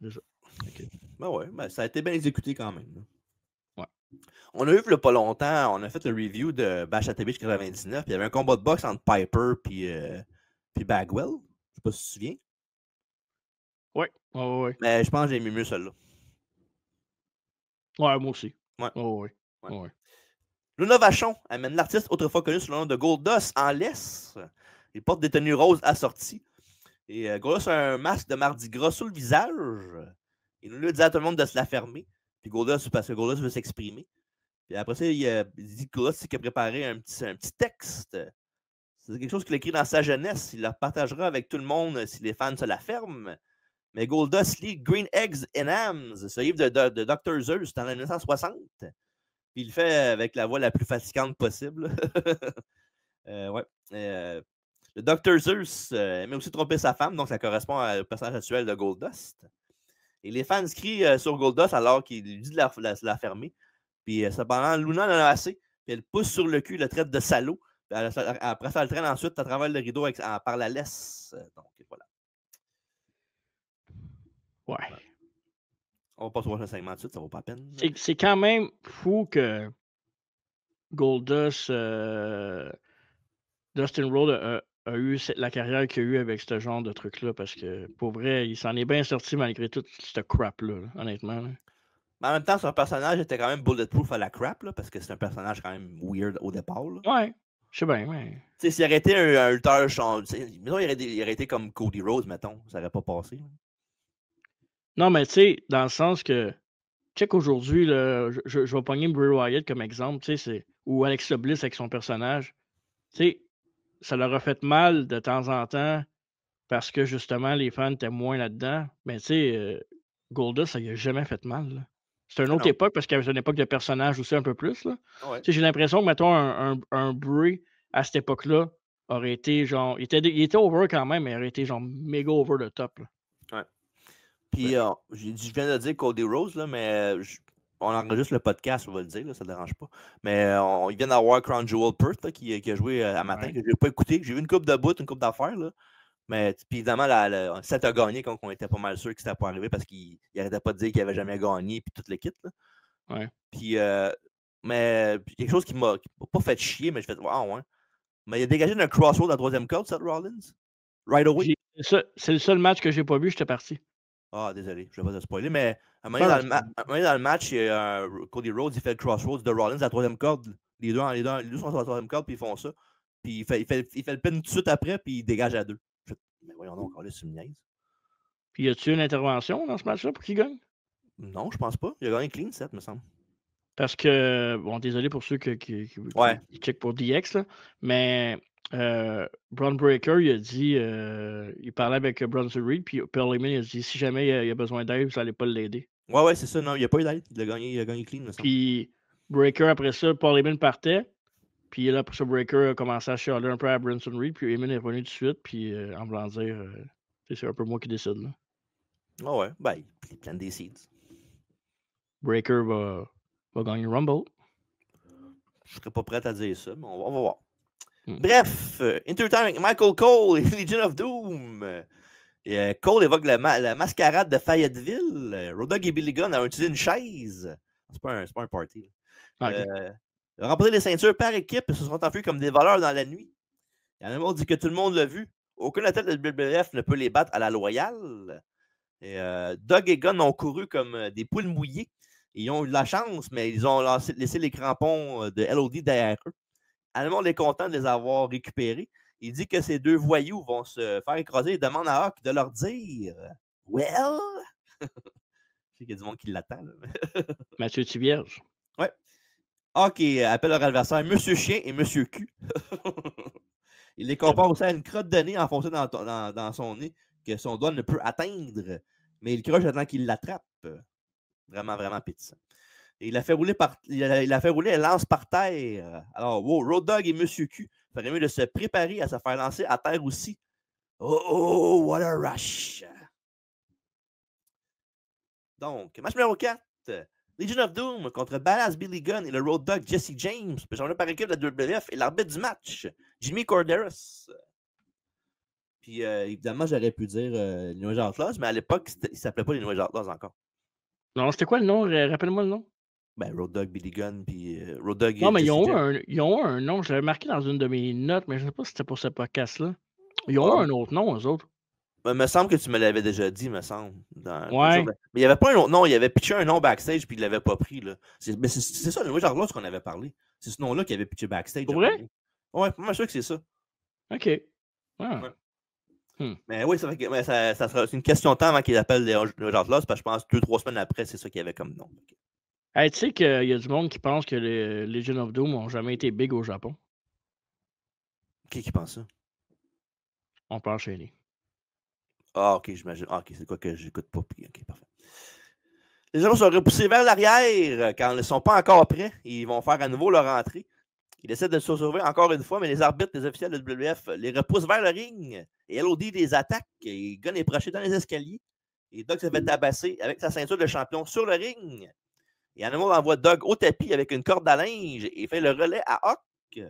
C'est ça. Okay. Ben ouais, ben ça a été bien exécuté quand même. Ouais. On a eu il y a pas longtemps, on a fait le review de Bash at the Beach 99. Il y avait un combat de boxe entre Piper puis Bagwell. Je sais pas si tu te souviens. Ouais. Mais je pense que j'ai aimé mieux celle-là. Ouais, moi aussi. Ouais. Ouais. Luna Vachon amène l'artiste autrefois connu sous le nom de Goldust en laisse. Il porte des tenues roses assorties. Et Goldust a un masque de Mardi Gras sur le visage. Il nous dit à tout le monde de se la fermer. Puis Goldust, parce que Goldust veut s'exprimer. Puis après ça, il dit que Goldust, qu'il a préparé un petit texte. C'est quelque chose qu'il a écrit dans sa jeunesse. Il la partagera avec tout le monde si les fans se la ferment. Mais Goldust lit Green Eggs and Hams, ce livre de Dr. Zeus dans 1960. Puis il le fait avec la voix la plus fatigante possible. Ouais. Le Dr. Zeus aimait aussi tromper sa femme, donc ça correspond au personnage actuel de Goldust. Et les fans crient sur Goldust alors qu'il lui dit de la fermer. Puis cependant, Luna en a assez. Puis elle pousse sur le cul, le traite de salaud. Puis après ça, elle le traîne ensuite à travers le rideau par la laisse. Donc voilà. Ouais. On va pas se voir un segment de suite, ça vaut pas la peine. C'est quand même fou que Goldust, Dustin Rhodes a eu la carrière qu'il a eu avec ce genre de truc-là, parce que pour vrai, il s'en est bien sorti malgré tout ce crap-là, honnêtement. Là. Mais en même temps, son personnage était quand même bulletproof à la crap, là, parce que c'est un personnage quand même weird au départ. Là. Ouais, je sais bien, ouais. Tu sais, s'il aurait été un lutteur, mettons, il aurait été comme Cody Rhodes, mettons, ça aurait pas passé. Là. Non, mais tu sais, dans le sens que, check aujourd'hui, je vais pogner Bray Wyatt comme exemple, tu sais, ou Alexa Bliss avec son personnage. Tu sais, ça leur a fait mal de temps en temps parce que justement, les fans étaient moins là-dedans. Mais tu sais, Goldust, ça lui a jamais fait mal. Là. C'est une autre époque parce qu'il y avait une époque de personnage aussi un peu plus. Là. Ouais. J'ai l'impression que, mettons, un Bray à cette époque-là aurait été genre. Il était over quand même, mais il aurait été genre méga over the top. Là. Ouais. Puis, je viens de dire Cody Rhodes, là, mais on enregistre le podcast, on va le dire, là, ça ne dérange pas. Mais il vient d'avoir Crown Jewel Perth là, qui a joué à matin, que je n'ai pas écouté. J'ai vu une coupe de bout, une coupe d'affaires. Là. Mais puis évidemment, Seth a gagné quand on était pas mal sûr que c'était pas arrivé parce qu'il n'arrêtait pas de dire qu'il n'avait jamais gagné puis tout le kit. Là. Ouais. Puis, mais quelque chose qui m'a pas fait chier, mais je fais wow, ouais. Mais il a dégagé d'un crossroad à la troisième corde, Seth Rollins. Right away. C'est le seul match que j'ai pas vu, j'étais parti. Ah, désolé, je ne vais pas te spoiler, mais à un moment donné, dans le match, Cody Rhodes, il fait le crossroads de Rollins à la troisième corde. Les deux sont sur la troisième corde, puis ils font ça. Puis il fait le pin tout de suite après, puis il dégage à 2. Mais voyons donc, là, c'est une niaise. Puis y a-tu une intervention dans ce match-là pour qu'il gagne? Non, je pense pas. Il a gagné clean set, me semble. Parce que, bon, désolé pour ceux qui checkent pour DX, là, mais Bron Breakker, il a dit, il parlait avec Bronson Reed, puis Paul Heyman, il a dit, si jamais il a besoin d'aide, vous n'allez pas l'aider. Ouais, c'est ça. Non, il n'y a pas eu d'aide. Il a gagné clean, me semble. Puis Breakker, après ça, Paul Heyman partait. Puis là, après ça, Breakker a commencé à chialer un peu à Bronson Reed. Puis Heyman est revenu tout de suite. Puis en voulant dire, c'est un peu moi qui décide. Là. Ah ouais, ben, il plante des seeds. Breakker va gagner Rumble. Je serais pas prêt à dire ça, mais on va voir. Bref, Intertime avec Michael Cole et Legion of Doom. Et, Cole évoque la mascarade de Fayetteville. Road Dogg et Billy Gunn ont utilisé une chaise. C'est pas un party. Okay. Remporté les ceintures par équipe et se sont enfuis comme des voleurs dans la nuit. Animal dit que tout le monde l'a vu. Aucun athlète de WWF ne peut les battre à la loyale. Et, Dogg et Gunn ont couru comme des poules mouillées. Ils ont eu de la chance, mais ils ont laissé les crampons de LOD derrière eux. Animal est content de les avoir récupérés. Il dit que ces deux voyous vont se faire écraser et demande à Hawk de leur dire « Well? » Je sais qu'il y a du monde qui l'attend. Mathieu Thivierge. Ouais. Hawk appelle leur adversaire Monsieur Chien et Monsieur Cul. Il les compare aussi à une crotte de nez enfoncée dans son nez que son doigt ne peut atteindre, mais il croche attend qu'il l'attrape. Vraiment, vraiment appétissant. Et il a fait rouler elle lance par terre. Alors, wow, Road Dogg et Monsieur Q feraient mieux de se préparer à se faire lancer à terre aussi. Oh, what a rush! Donc, match numéro 4. Legion of Doom contre Badass Billy Gunn et le Road Dogg Jesse James, présenté par équipe de la WWF et l'arbitre du match, Jimmy Corderas. Puis, évidemment, j'aurais pu dire les New Age Outlaws, mais à l'époque, il ne s'appelait pas les New Age Outlaws encore. Non, c'était quoi le nom? Rappelle-moi le nom. Ben, Road Dogg, Billy Gunn, puis Road Dogg. Non, mais ils ont un nom. Je l'avais marqué dans une de mes notes, mais je ne sais pas si c'était pour ce podcast-là. Ils ont un autre nom, eux autres. Il me semble que tu me l'avais déjà dit, me semble. Ouais. Mais il n'y avait pas un autre nom. Il avait pitché un nom backstage, puis il ne l'avait pas pris. Là. C'est ça, le genre là, ce qu'on avait parlé. C'est ce nom-là qui avait pitché backstage. Pour vrai? Ouais, moi, je suis sûr que c'est ça. OK. Ah. Ouais. Mais oui, ça sera une question de temps avant qu'il appelle les genre là, parce que je pense 2-3 semaines après, c'est ça qu'il y avait comme nom. Hey, tu sais qu'il y a du monde qui pense que les Legion of Doom n'ont jamais été big au Japon. Qui pense ça? On peut enchaîner. Ah, ok, j'imagine. Ah, ok, c'est quoi que j'écoute pas. Ok, parfait. Les gens sont repoussés vers l'arrière quand ils ne sont pas encore prêts. Ils vont faire à nouveau leur entrée. Ils essaient de se sauver encore une fois, mais les arbitres, les officiels de WWF les repoussent vers le ring. Et LOD les attaque. Et Gunn est projeté dans les escaliers. Et Dogg se fait tabasser avec sa ceinture de champion sur le ring. Et Animal envoie Dogg au tapis avec une corde à linge et fait le relais à Hawk. Puis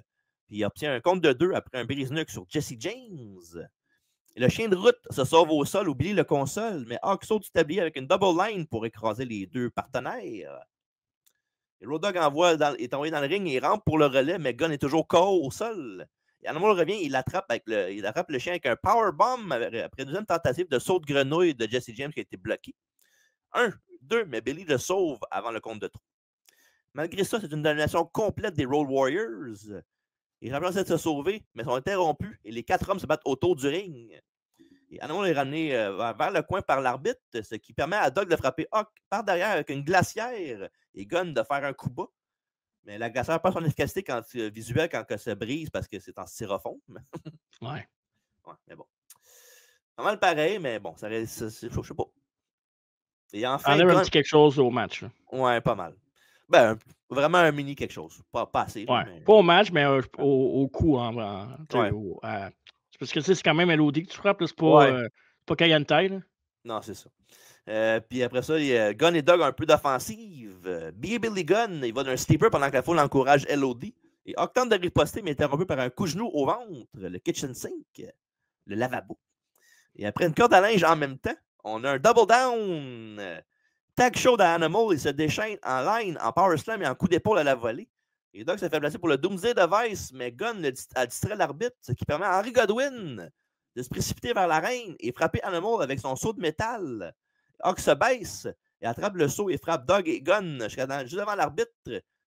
il obtient un compte de 2 après un brise-nuque sur Jesse James. Et le chien de route se sauve au sol, oublie le console, mais Hawk saute du tablier avec une double line pour écraser les deux partenaires. Et Road Dogg est envoyé dans le ring et il rampe pour le relais, mais Gunn est toujours KO au sol. Et Animal revient, il attrape le chien avec un powerbomb après une deuxième tentative de saut de grenouille de Jesse James qui a été bloqué. 1, 2, mais Billy le sauve avant le compte de 3. Malgré ça, c'est une domination complète des Road Warriors. Ils essaient de se sauver, mais sont interrompus et les 4 hommes se battent autour du ring. Et Animal est ramené vers le coin par l'arbitre, ce qui permet à Dogg de frapper Hawk par derrière avec une glacière et Gunn de faire un coup bas. Mais la glacière perd son efficacité visuelle quand elle se brise parce que c'est en styrofoam. Ouais, mais bon. Pas mal pareil, mais bon, je sais pas. Et enfin, enlève un petit quelque chose au match. Là. Ouais, pas mal. Ben, vraiment un mini quelque chose. Pas assez. Ouais. Mais... Pas au match, mais au coup. Ouais. Parce que c'est quand même LOD que tu frappes. C'est pas Kayantai. Non, c'est ça. Puis après ça, Gunn et Dogg ont un peu d'offensive. Billy Gunn, il va d'un sleeper pendant que la foule encourage LOD. Et Hawk tente de riposter, mais est interrompu par un coup de genou au ventre, le kitchen sink, le lavabo. Et après une corde à linge en même temps, on a un double down. Tag show d'Animal, il se déchaîne en line, en power slam et en coup d'épaule à la volée. Et Dogg se fait placer pour le Doomsday Device, mais Gunn a distrait l'arbitre, ce qui permet à Henry Godwin de se précipiter vers la reine et frapper Animal avec son seau de métal. Hawk se baisse et attrape le seau et frappe Dogg et Gunn juste devant l'arbitre,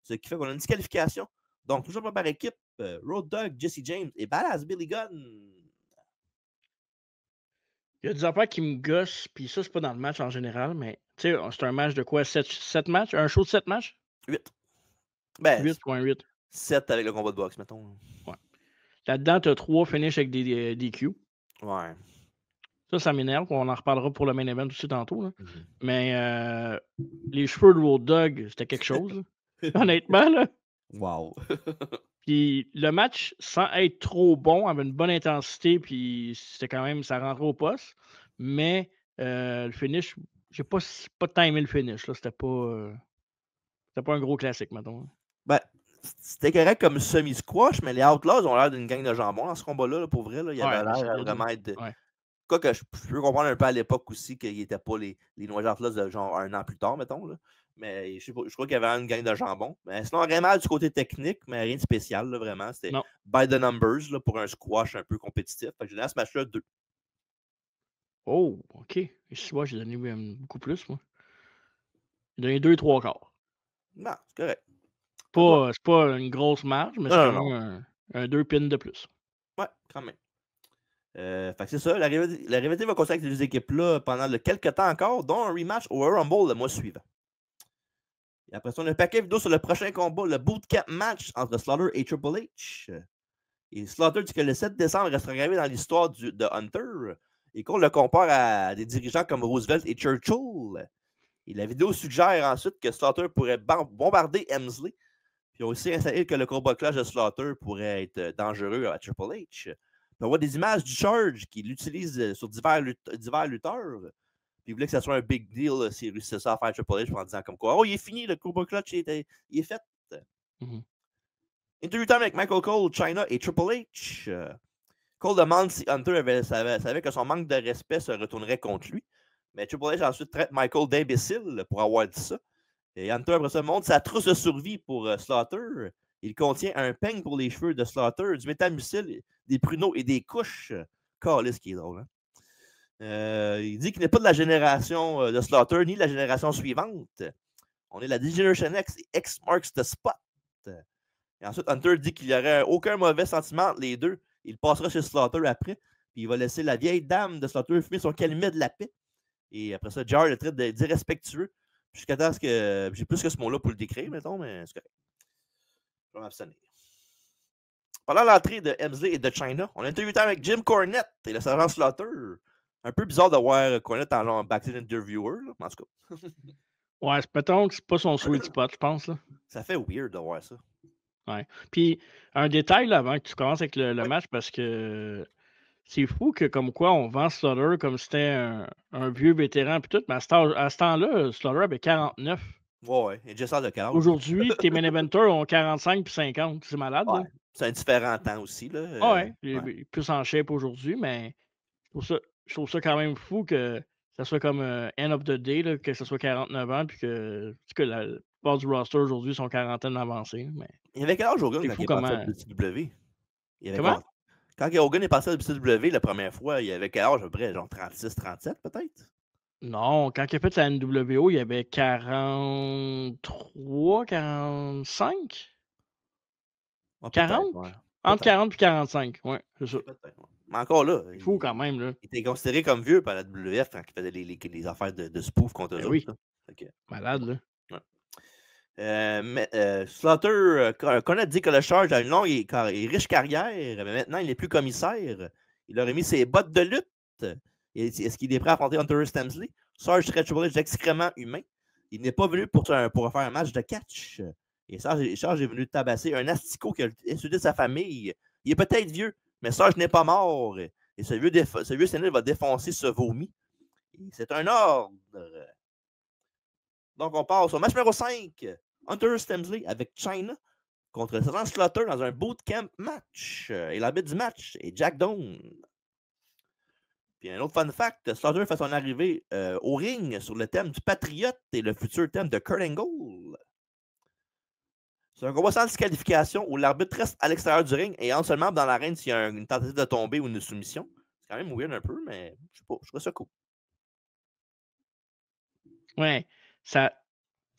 ce qui fait qu'on a une disqualification Donc, toujours pas par équipe, Road Dogg, Jesse James et Badass Billy Gunn. Il y a des affaires qui me gossent, puis ça, c'est pas dans le match en général, mais tu sais, c'est un match de quoi? 7 matchs? Un show de 7 matchs? 8. Ben, 8. 7 avec le combat de boxe, mettons. Ouais. Là-dedans, tu as 3 finishes avec des DQ. Ouais. Ça m'énerve. On en reparlera pour le main event aussi tantôt. Là. Mais les cheveux de Road Dogg, c'était quelque chose. Honnêtement, là. Wow. Puis le match, sans être trop bon, avait une bonne intensité, puis c'était quand même, ça rentrait au poste. Mais le finish, j'ai pas tant aimé le finish. Là. C'était pas un gros classique, mettons. Ben, c'était correct comme semi-squash, mais les Outlaws ont l'air d'une gang de jambon dans ce combat-là, là, pour vrai. Là. Il avait l'air vraiment être. Ouais. Quoi que je peux comprendre un peu à l'époque aussi qu'ils n'étaient pas les Noirs Outlaws de genre un an plus tard, mettons. Là. Mais je crois qu'il y avait une gang de jambon. Mais sinon, vraiment du côté technique, mais rien de spécial, là, vraiment. C'était by the numbers là, pour un squash un peu compétitif. Fait que j'ai donné à ce match-là 2. Oh, OK. Et si moi, j'ai donné beaucoup plus, moi. J'ai donné 2 3/4. Non, c'est correct. C'est pas une grosse marge, mais c'est quand même un 2 pins de plus. Ouais, quand même. Fait que c'est ça. La rivalité va continuer avec les deux équipes-là pendant quelques temps encore, dont un rematch au Royal Rumble le mois suivant. Et après ça, on a un paquet vidéo sur le prochain combat, le Bootcamp match entre Slaughter et Triple H. Et Slaughter dit que le 7 décembre restera gravé dans l'histoire de Hunter et qu'on le compare à des dirigeants comme Roosevelt et Churchill. Et la vidéo suggère ensuite que Slaughter pourrait bombarder Hemsley. Puis aussi installé que le combat clash de Slaughter pourrait être dangereux à Triple H. On voit des images du Charge qu'il utilise sur divers lutteurs. Puis il voulait que ça soit un big deal s'il réussissait ça à faire Triple H en disant comme quoi, oh, il est fini, le combat clutch, il est fait. Interview time avec Michael Cole, Chyna et Triple H. Cole demande si Hunter savait que son manque de respect se retournerait contre lui. Mais Triple H ensuite traite Michael d'imbécile pour avoir dit ça. Et Hunter, après ça, montre sa trousse de survie pour Slaughter. Il contient un peigne pour les cheveux de Slaughter, du métamucil, des pruneaux et des couches. Calisse qui est drôle. Hein? Il dit qu'il n'est pas de la génération de Slaughter, ni de la génération suivante. On est la Generation X et X marks the spot. Et ensuite, Hunter dit qu'il n'y aurait aucun mauvais sentiment entre les deux. Il passera chez Slaughter après, puis il va laisser la vieille dame de Slaughter fumer son calumet de la paix. Et après ça, Jar le traite d'irrespectueux. Jusqu'à temps que j'ai plus que ce mot-là pour le décrire, mettons, mais c'est correct. Je vais m'abstenir. Pendant l'entrée de Hemsley et de Chyna, on a interviewé avec Jim Cornette et le sergent Slaughter. Un peu bizarre de voir Cornette en genre backstage interviewer, là, en tout cas. Ouais, mettons que c'est pas son sweet spot, je pense. Là. Ça fait weird de voir ça. Ouais. Puis, un détail là, avant que tu commences avec le match, parce que c'est fou que comme quoi on vend Slaughter comme si c'était un vieux vétéran puis tout, mais à ce temps-là, Slaughter avait 49. Ouais, et Jessal de Carl. Aujourd'hui, tes main eventers ont 45 puis 50. C'est malade, ouais. là. C'est un différent temps aussi, là. Ouais, il est plus en shape aujourd'hui, mais je trouve ça quand même fou que ça soit comme end of the day, là, que ce soit 49 ans, puis que la plupart du roster aujourd'hui sont quarantaine avancée. Mais il y avait quel âge Hogan quand il est passé à WCW? Comment? Quand Hogan est passé à WCW la première fois, il y avait quel âge à peu près? Genre 36, 37 peut-être? Non, quand il a fait la NWO, il y avait 43, 45? 40? Ouais. Entre 40 et 45, ouais, c'est ça. Mais encore là, c'est fou quand même, là. Il était considéré comme vieux par la WF quand il faisait les affaires de spoof contre eux oui. autres. Okay. Malade, là. Slaughter, Cornette dit que le Charge a une longue et riche carrière, mais maintenant il n'est plus commissaire. Il aurait mis ses bottes de lutte. Est-ce qu'il est prêt à affronter Hunter Hemsley? Sarge Triple H est excrément humain. Il n'est pas venu pour faire un match de catch. Et Sarge est venu tabasser un asticot qui a insulté sa famille. Il est peut-être vieux, mais Sarge n'est pas mort. Et ce vieux sénile va défoncer ce vomi. C'est un ordre. Donc, on passe au match numéro 5. Hunter Hemsley avec Chyna contre le sergent Slaughter dans un bootcamp match. Et l'arbitre du match est Jack Doan. Puis un autre fun fact, Slaughter fait son arrivée au ring sur le thème du Patriote et le futur thème de Kurt Angle. C'est un combat sans disqualification où l'arbitre reste à l'extérieur du ring et entre seulement dans l'arène s'il y a une tentative de tomber ou une soumission. C'est quand même weird un peu, mais je sais pas, je trouve ça cool. Ouais, ça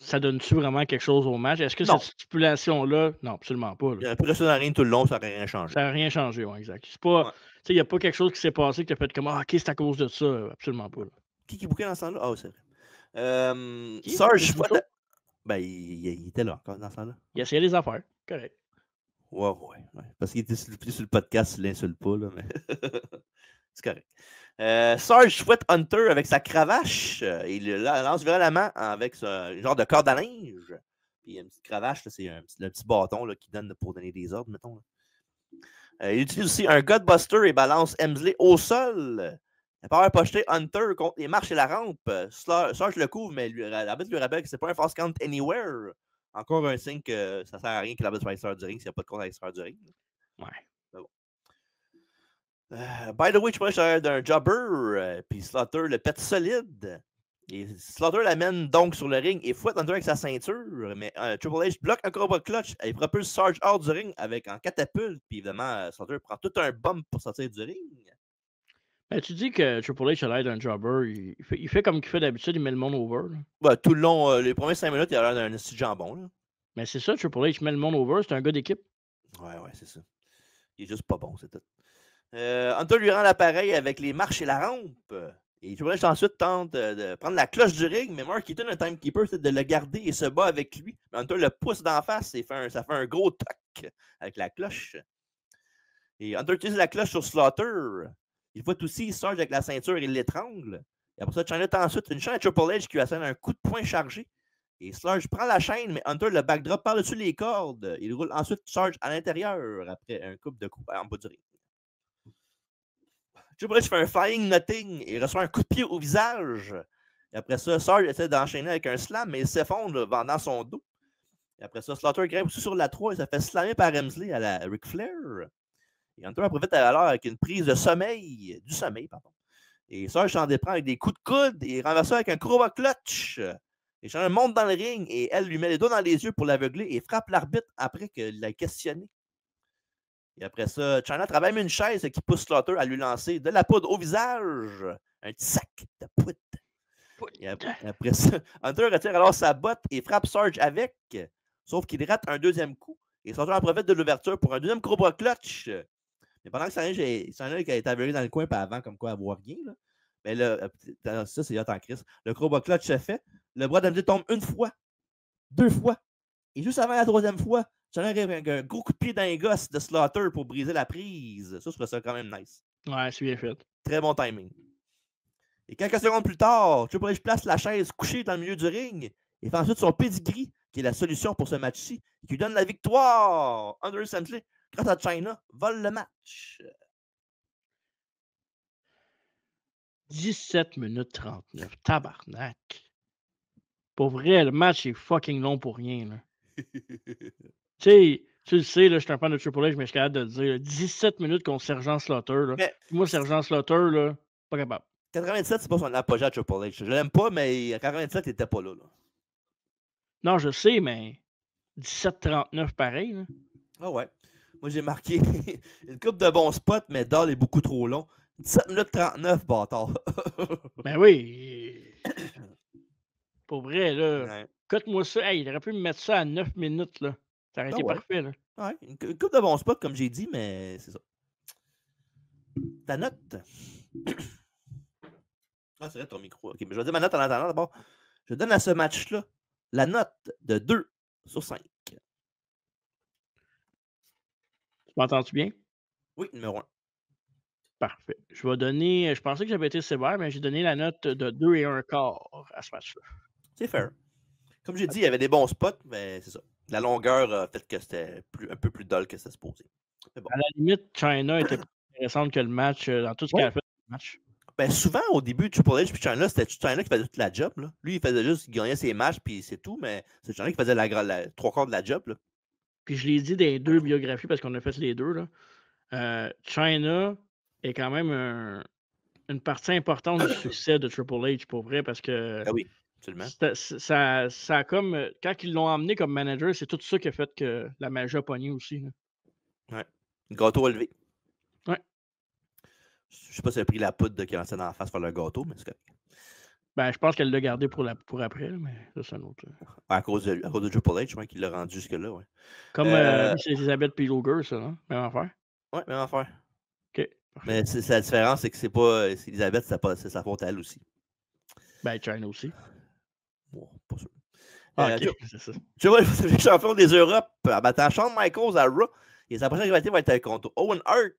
ça donne-tu vraiment quelque chose au match? Est-ce que Non. cette stipulation-là... Non, absolument pas. Il aurait pu rester dans la ring tout le long, ça n'aurait rien changé. Ça n'a rien changé, oui, exact. C'est pas... Ouais. Il n'y a pas quelque chose qui s'est passé qui a fait comme OK, c'est à cause de ça. Absolument pas. Là. Qui bouquait dans ce temps-là? Ah, c'est vrai. Qui? Sarge Fouette. Ben, il était là encore dans ce temps-là. Il essayait les affaires. Correct. Ouais. Parce qu'il était sur le podcast, il l'insulte pas, là, mais c'est correct. Sarge Fouette Hunter avec sa cravache. Il lance violemment avec ce genre de corde à linge. Puis une petite cravache, c'est le petit bâton là, qui donne pour donner des ordres, mettons. Il utilise aussi un Godbuster et balance Hemsley au sol. Après avoir pocheté Hunter contre les marches et la rampe, Sarge le couvre, mais l'arbitre lui rappelle que c'est pas un fast count anywhere. Encore un signe que ça sert à rien que l'arbitre soit à l'extérieur du ring s'il n'y a pas de compte à l'extérieur du ring. Ouais. Bon. By the way, je parlais d'un jobber, puis Slaughter le pète solide. Et Slaughter l'amène donc sur le ring et fouette Hunter avec sa ceinture. Mais Triple H bloque un combat clutch et propulse Sarge hors du ring en catapulte. Puis évidemment, Slaughter prend tout un bump pour sortir du ring. Ben, tu dis que Triple H a l'air d'un jobber. Il fait comme qu'il fait d'habitude, il met le monde over. Là. Ben, tout le long, les premiers 5 minutes, il a l'air d'un petit jambon. Là. Mais c'est ça, Triple H met le monde over. C'est un gars d'équipe. Ouais, c'est ça. Il est juste pas bon, c'est tout. Hunter lui rend l'appareil avec les marches et la rampe. Et Triple H ensuite tente de prendre la cloche du ring, mais Mark Keaton, un timekeeper, c'est de le garder et se bat avec lui. Mais Hunter le pousse d'en face et ça fait un gros toc avec la cloche. Et Hunter utilise la cloche sur Slaughter. Il voit aussi Sarge avec la ceinture et l'étrangle. Et après ça, Chyna a ensuite une chaîne à Triple H qui lui assène un coup de poing chargé. Et Sarge prend la chaîne, mais Hunter le backdrop par-dessus les cordes. Il roule ensuite Sarge à l'intérieur après un couple de coups en bas du ring. Triple H fait un flying nothing et reçoit un coup de pied au visage. Et après ça, Sarge essaie d'enchaîner avec un slam, mais il s'effondre dans son dos. Et après ça, Slaughter grimpe aussi sur la 3 et se fait slammer par Hemsley à la Ric Flair. Et Hunter en profite alors avec une prise de sommeil, du sommeil, pardon. Et Sarge s'en déprend avec des coups de coude et renverse ça avec un crowbar clutch. Et Chyna monte dans le ring et elle lui met les doigts dans les yeux pour l'aveugler et frappe l'arbitre après qu'elle l'a questionné. Et après ça, Chyna travaille une chaise qui pousse Slaughter à lui lancer de la poudre au visage. Un petit sac de poudre. Et après ça, Hunter retire alors sa botte et frappe Sarge avec. Sauf qu'il rate un deuxième coup. Et Slaughter en profite de l'ouverture pour un deuxième crowbar clutch. Mais pendant que ça arrive, j'ai un qui a été aveuglé dans le coin, pas avant, comme quoi, avoir rien. Là. Mais là, ça, c'est hot en crise. Le crowbar clutch se fait. Le bras d'Hemsley tombe une fois, 2 fois. Et juste avant la 3e fois, Chyna arrive avec un gros coup de pied d'un gosse de Slaughter pour briser la prise. Ça, je trouve ça quand même nice. Ouais, c'est bien fait. Très bon timing. Et quelques secondes plus tard, Triple H place la chaise couchée dans le milieu du ring et fait ensuite son pedigree, qui est la solution pour ce match-ci, qui lui donne la victoire. Hunter Hemsley, grâce à Chyna, vole le match. 17 minutes 39. Tabarnak. Pour vrai, le match est fucking long pour rien. Là. Tu le sais, là, je suis un fan de Triple H, mais je suis capable de le dire. 17 minutes contre Sergent Slaughter. Là. Mais, moi, Sergent Slaughter, là, pas capable. 97, c'est pas son apogée à Triple H. Je l'aime pas, mais à 97, il était pas là. Non, je sais, mais 17-39 pareil. Là. Ah ouais. Moi, j'ai marqué une coupe de bons spots, mais Dahl est beaucoup trop long. 17 minutes 39, bâtard. Ben oui. Pour vrai, là. Ouais. Cote-moi ça. Hey, il aurait pu me mettre ça à 9 minutes, là. Ça aurait été parfait, là. Ouais, une coupe de bons spots, comme j'ai dit, mais c'est ça. Ta note? Ah, c'est vrai, ton micro. Ok, mais je vais dire ma note en attendant d'abord. Je donne à ce match-là la note de 2 sur 5. Tu m'entends-tu bien? Oui, numéro 1. Parfait. Je vais donner. Je pensais que j'avais été sévère, mais j'ai donné la note de 2 et 1 quart à ce match-là. C'est fair. Comme j'ai dit, il y avait des bons spots, mais c'est ça. La longueur a fait que c'était un peu plus dull que c'était supposé. Bon. À la limite, Chyna était plus intéressante que le match dans tout ce qu'elle a fait dans le match. Ben souvent, au début, Triple H et Chyna, c'était Chyna qui faisait toute la job. Là. Lui, il faisait juste gagner ses matchs, puis c'est tout, mais c'est Chyna qui faisait la 3/4 de la job. Là. Puis je l'ai dit dans les 2 biographies parce qu'on a fait les 2. Là. Chyna est quand même une partie importante du succès de Triple H, pour vrai, parce que Ah oui, absolument. ça a comme. Quand ils l'ont emmené comme manager, c'est tout ça qui a fait que la magie a pogné aussi. Là. Ouais. Gâteau élevé. Ouais. Je sais pas si elle a pris la poudre qui lançait dans la face pour le gâteau, mais c'est correct. Ben, je pense qu'elle l'a gardé pour après, mais ça, c'est un autre. À cause de Triple H, ouais, qui l'a rendu jusque-là, ouais. Comme c'est Elizabeth P. Luger, ça, hein? Même affaire? Ouais, même affaire. OK, parfait. Mais la différence, c'est que c'est pas Elizabeth, c'est sa faute à elle aussi. Ben, China aussi. Bon, pas sûr. OK, c'est ça. Tu vois, le champion des Europes en battant Shawn Michaels à Raw. Et sa prochaine rivalité va être contre Owen Hart.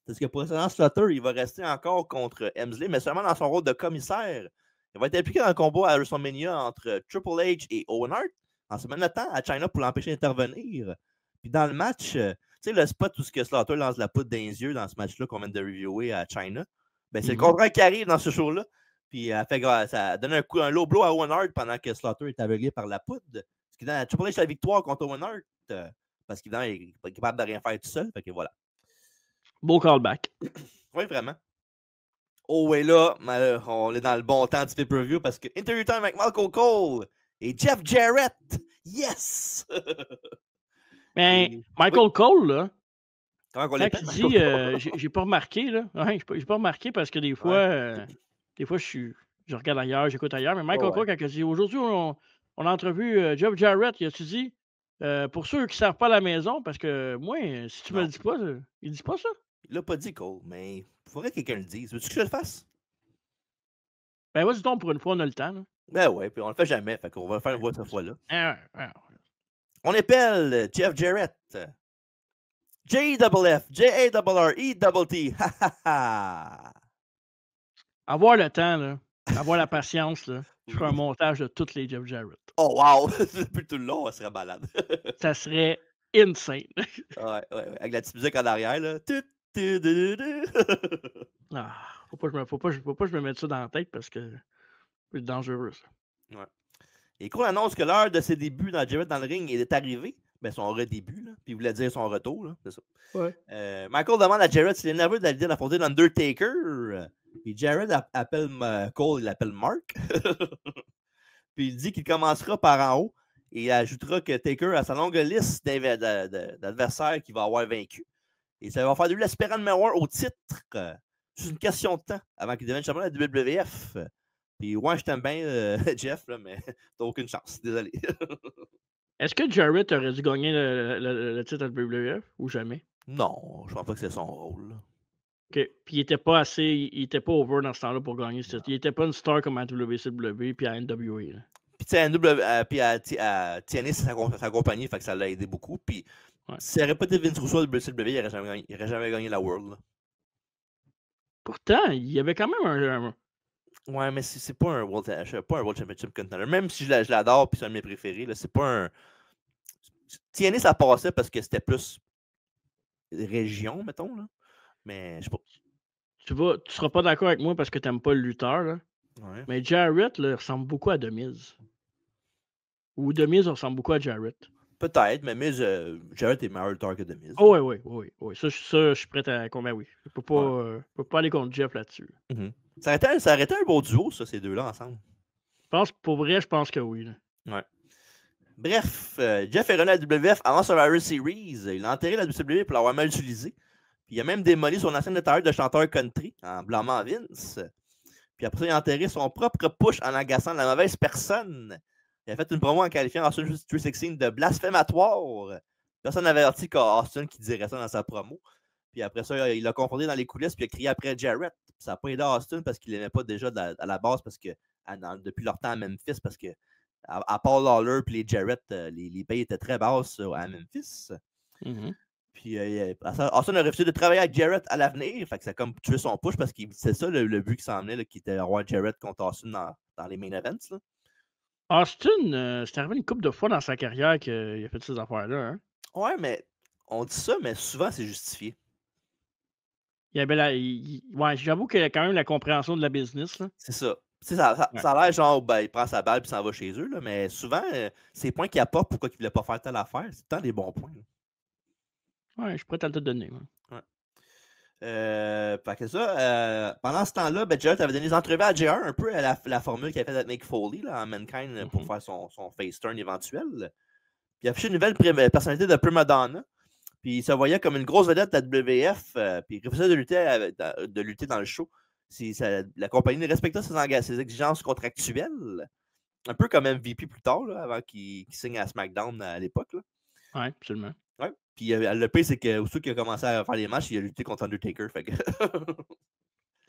Parce que pour l'instant, Slaughter, il va rester encore contre Hemsley, mais seulement dans son rôle de commissaire. Il va être impliqué dans le combat à WrestleMania entre Triple H et Owen Hart en se mettant à China pour l'empêcher d'intervenir. Puis dans le match, tu sais, le spot où Slaughter lance la poudre dans les yeux dans ce match-là qu'on vient de reviewer à China, ben, c'est le contraire qui arrive dans ce show-là. Puis ça donne un low blow à Owen Hart pendant que Slaughter est aveuglé par la poudre. Ce qui donne à Triple H la victoire contre Owen Hart. Parce qu'il est capable de rien faire tout seul. Fait que voilà. Beau callback. Oui, vraiment. Oh, et là, on est dans le bon temps du pay-per-view parce que Interview Time avec Michael Cole et Jeff Jarrett. Yes! Mais Michael Cole, là, comment on l'appelle? Quand il dit, j'ai pas remarqué, là. Ouais, j'ai pas remarqué parce que des fois, je regarde ailleurs, j'écoute ailleurs. Mais Michael Cole, quand il dit aujourd'hui, on a entrevu Jeff Jarrett, il a-tu dit pour ceux qui ne savent pas à la maison, parce que moi, si tu me le dis pas, il dit pas ça. Il l'a pas dit, Cole, mais il faudrait que quelqu'un le dise. Veux-tu que je le fasse? Ben, vas-y donc, pour une fois, on a le temps. Là. Ben ouais, puis on le fait jamais. Fait qu'on va le faire une fois cette fois-là. Ouais. On appelle Jeff Jarrett. J-double-F, J-A-double-R-E-double-T. Ha ha ha. Avoir le temps, là, avoir la patience, là, je ferai un montage de toutes les Jeff Jarrett. Oh wow! Depuis tout le long, ça serait malade. Ça serait insane. ouais. Avec la petite musique en arrière, là. Faut pas que je me mette ça dans la tête parce que c'est dangereux, ça. Ouais. Et Cole annonce que l'heure de ses débuts dans Jarrett dans le ring est arrivée. Ben, son redébut, là. Puis il voulait dire son retour, là. C'est ça. Ouais. Michael demande à Jarrett s'il est nerveux de l'idée d'affronter l'Undertaker. Puis Jarrett appelle Cole, il l'appelle Mark. Puis il dit qu'il commencera par en haut et il ajoutera que Taker a sa longue liste d'adversaires qu'il va avoir vaincu. Et ça va faire de lui l'aspirant numéro 1 au titre. C'est une question de temps avant qu'il devienne champion de la WWF. Puis ouais, je t'aime bien, Jeff, là, mais t'as aucune chance. Désolé. Est-ce que Jarrett aurait dû gagner le titre de la WWF ou jamais? Non, je pense pas que c'est son rôle. Là. OK. Puis il était pas over dans ce temps-là pour gagner ce titre. Il était pas une star comme à WCW puis à NWA. Là. Puis à TNA, c'est sa compagnie, fait que ça l'a aidé beaucoup. Puis s'il n'aurait pas été Vince Russo de WCW, il n'aurait jamais gagné la World. Là. Pourtant, il y avait quand même Ouais, mais c'est pas un World Championship Contender. Même si je l'adore, puis c'est un de mes préférés, là, c'est pas un... TNA, ça passait parce que c'était plus région, mettons. Là. Mais je sais pas. Tu seras pas d'accord avec moi parce que t'aimes pas le lutteur, là. Ouais. Mais Jarrett là, ressemble beaucoup à Demise. Ou Demise ressemble beaucoup à Jarrett. Peut-être, mais Jarrett est meilleur lutteur que Demise. Oh, oui. Ça, je suis prêt à convaincre, oui. Je peux pas aller contre Jeff là-dessus. Mm-hmm. Ça aurait été un beau duo, ça, ces deux-là ensemble. Pour vrai, je pense que oui. Là. Ouais. Bref, Jeff est revenu à la WWF avant Survivor Series. Il a enterré la WWE pour l'avoir mal utilisé. Puis il a même démoli son ancienne carrière de chanteur country en blâmant Vince. Puis après ça, il a enterré son propre push en agaçant la mauvaise personne. Il a fait une promo en qualifiant Austin 316 de blasphématoire. Personne n'avait averti qu'Austin qui dirait ça dans sa promo. Puis après ça, il l'a confronté dans les coulisses puis il a crié après Jarrett. Puis ça n'a pas aidé Austin parce qu'il l'aimait pas déjà à la base parce que depuis leur temps à Memphis, parce que à Paul Lawler et les Jarrett, les payes étaient très basses à Memphis. Mm-hmm. Puis Austin a refusé de travailler avec Jarrett à l'avenir. Fait que ça a comme tué son push parce que c'est ça le but qui s'en venait, qui était d'avoir Jarrett contre Austin dans les main events. Là. Austin, c'est arrivé une couple de fois dans sa carrière qu'il a fait ces affaires-là. Hein? Ouais, mais on dit ça, mais souvent c'est justifié. Il y avait j'avoue qu'il y a quand même la compréhension de la business. Là. C'est ça. Ça a l'air genre, ben, il prend sa balle et s'en va chez eux, là, mais souvent, c'est les points qu'il apporte pourquoi il ne voulait pas faire telle affaire. C'est tant des bons points. Là. Ouais, je suis prêt à te donner. Ouais. Fait que ça, pendant ce temps-là, Jarrett avait donné des entrevues à JR un peu à la formule qu'il avait faite avec Mick Foley là, en Mankind pour faire son face turn éventuel. Puis il a affiché une nouvelle personnalité de Prima Donna. Puis il se voyait comme une grosse vedette de la WWF. Puis il refusait de lutter dans le show. la compagnie ne respecte pas ses exigences contractuelles. Un peu comme MVP plus tard, là, avant qu'il signe à SmackDown à l'époque. Oui, absolument. Ouais. Puis le pire, c'est que aussitôt qu'il a commencé à faire les matchs, il a lutté contre Undertaker. Fait que...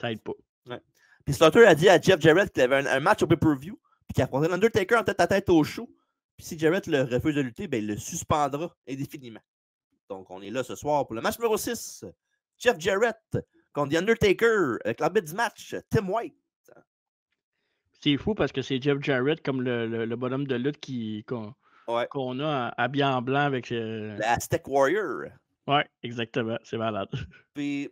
Ça aide pas. Ouais. Puis Slaughter a dit à Jeff Jarrett qu'il avait un match au pay-per-view, puis qu'il affrontait l'Undertaker en tête à tête au show. Puis si Jarrett le refuse de lutter, ben, il le suspendra indéfiniment. Donc, on est là ce soir pour le match numéro 6. Jeff Jarrett contre The Undertaker avec l'arbitre du match, Tim White. C'est fou parce que c'est Jeff Jarrett comme le bonhomme de lutte qu'on a habillé en blanc avec... Le Aztec Warrior. Ouais, exactement. C'est malade. Puis,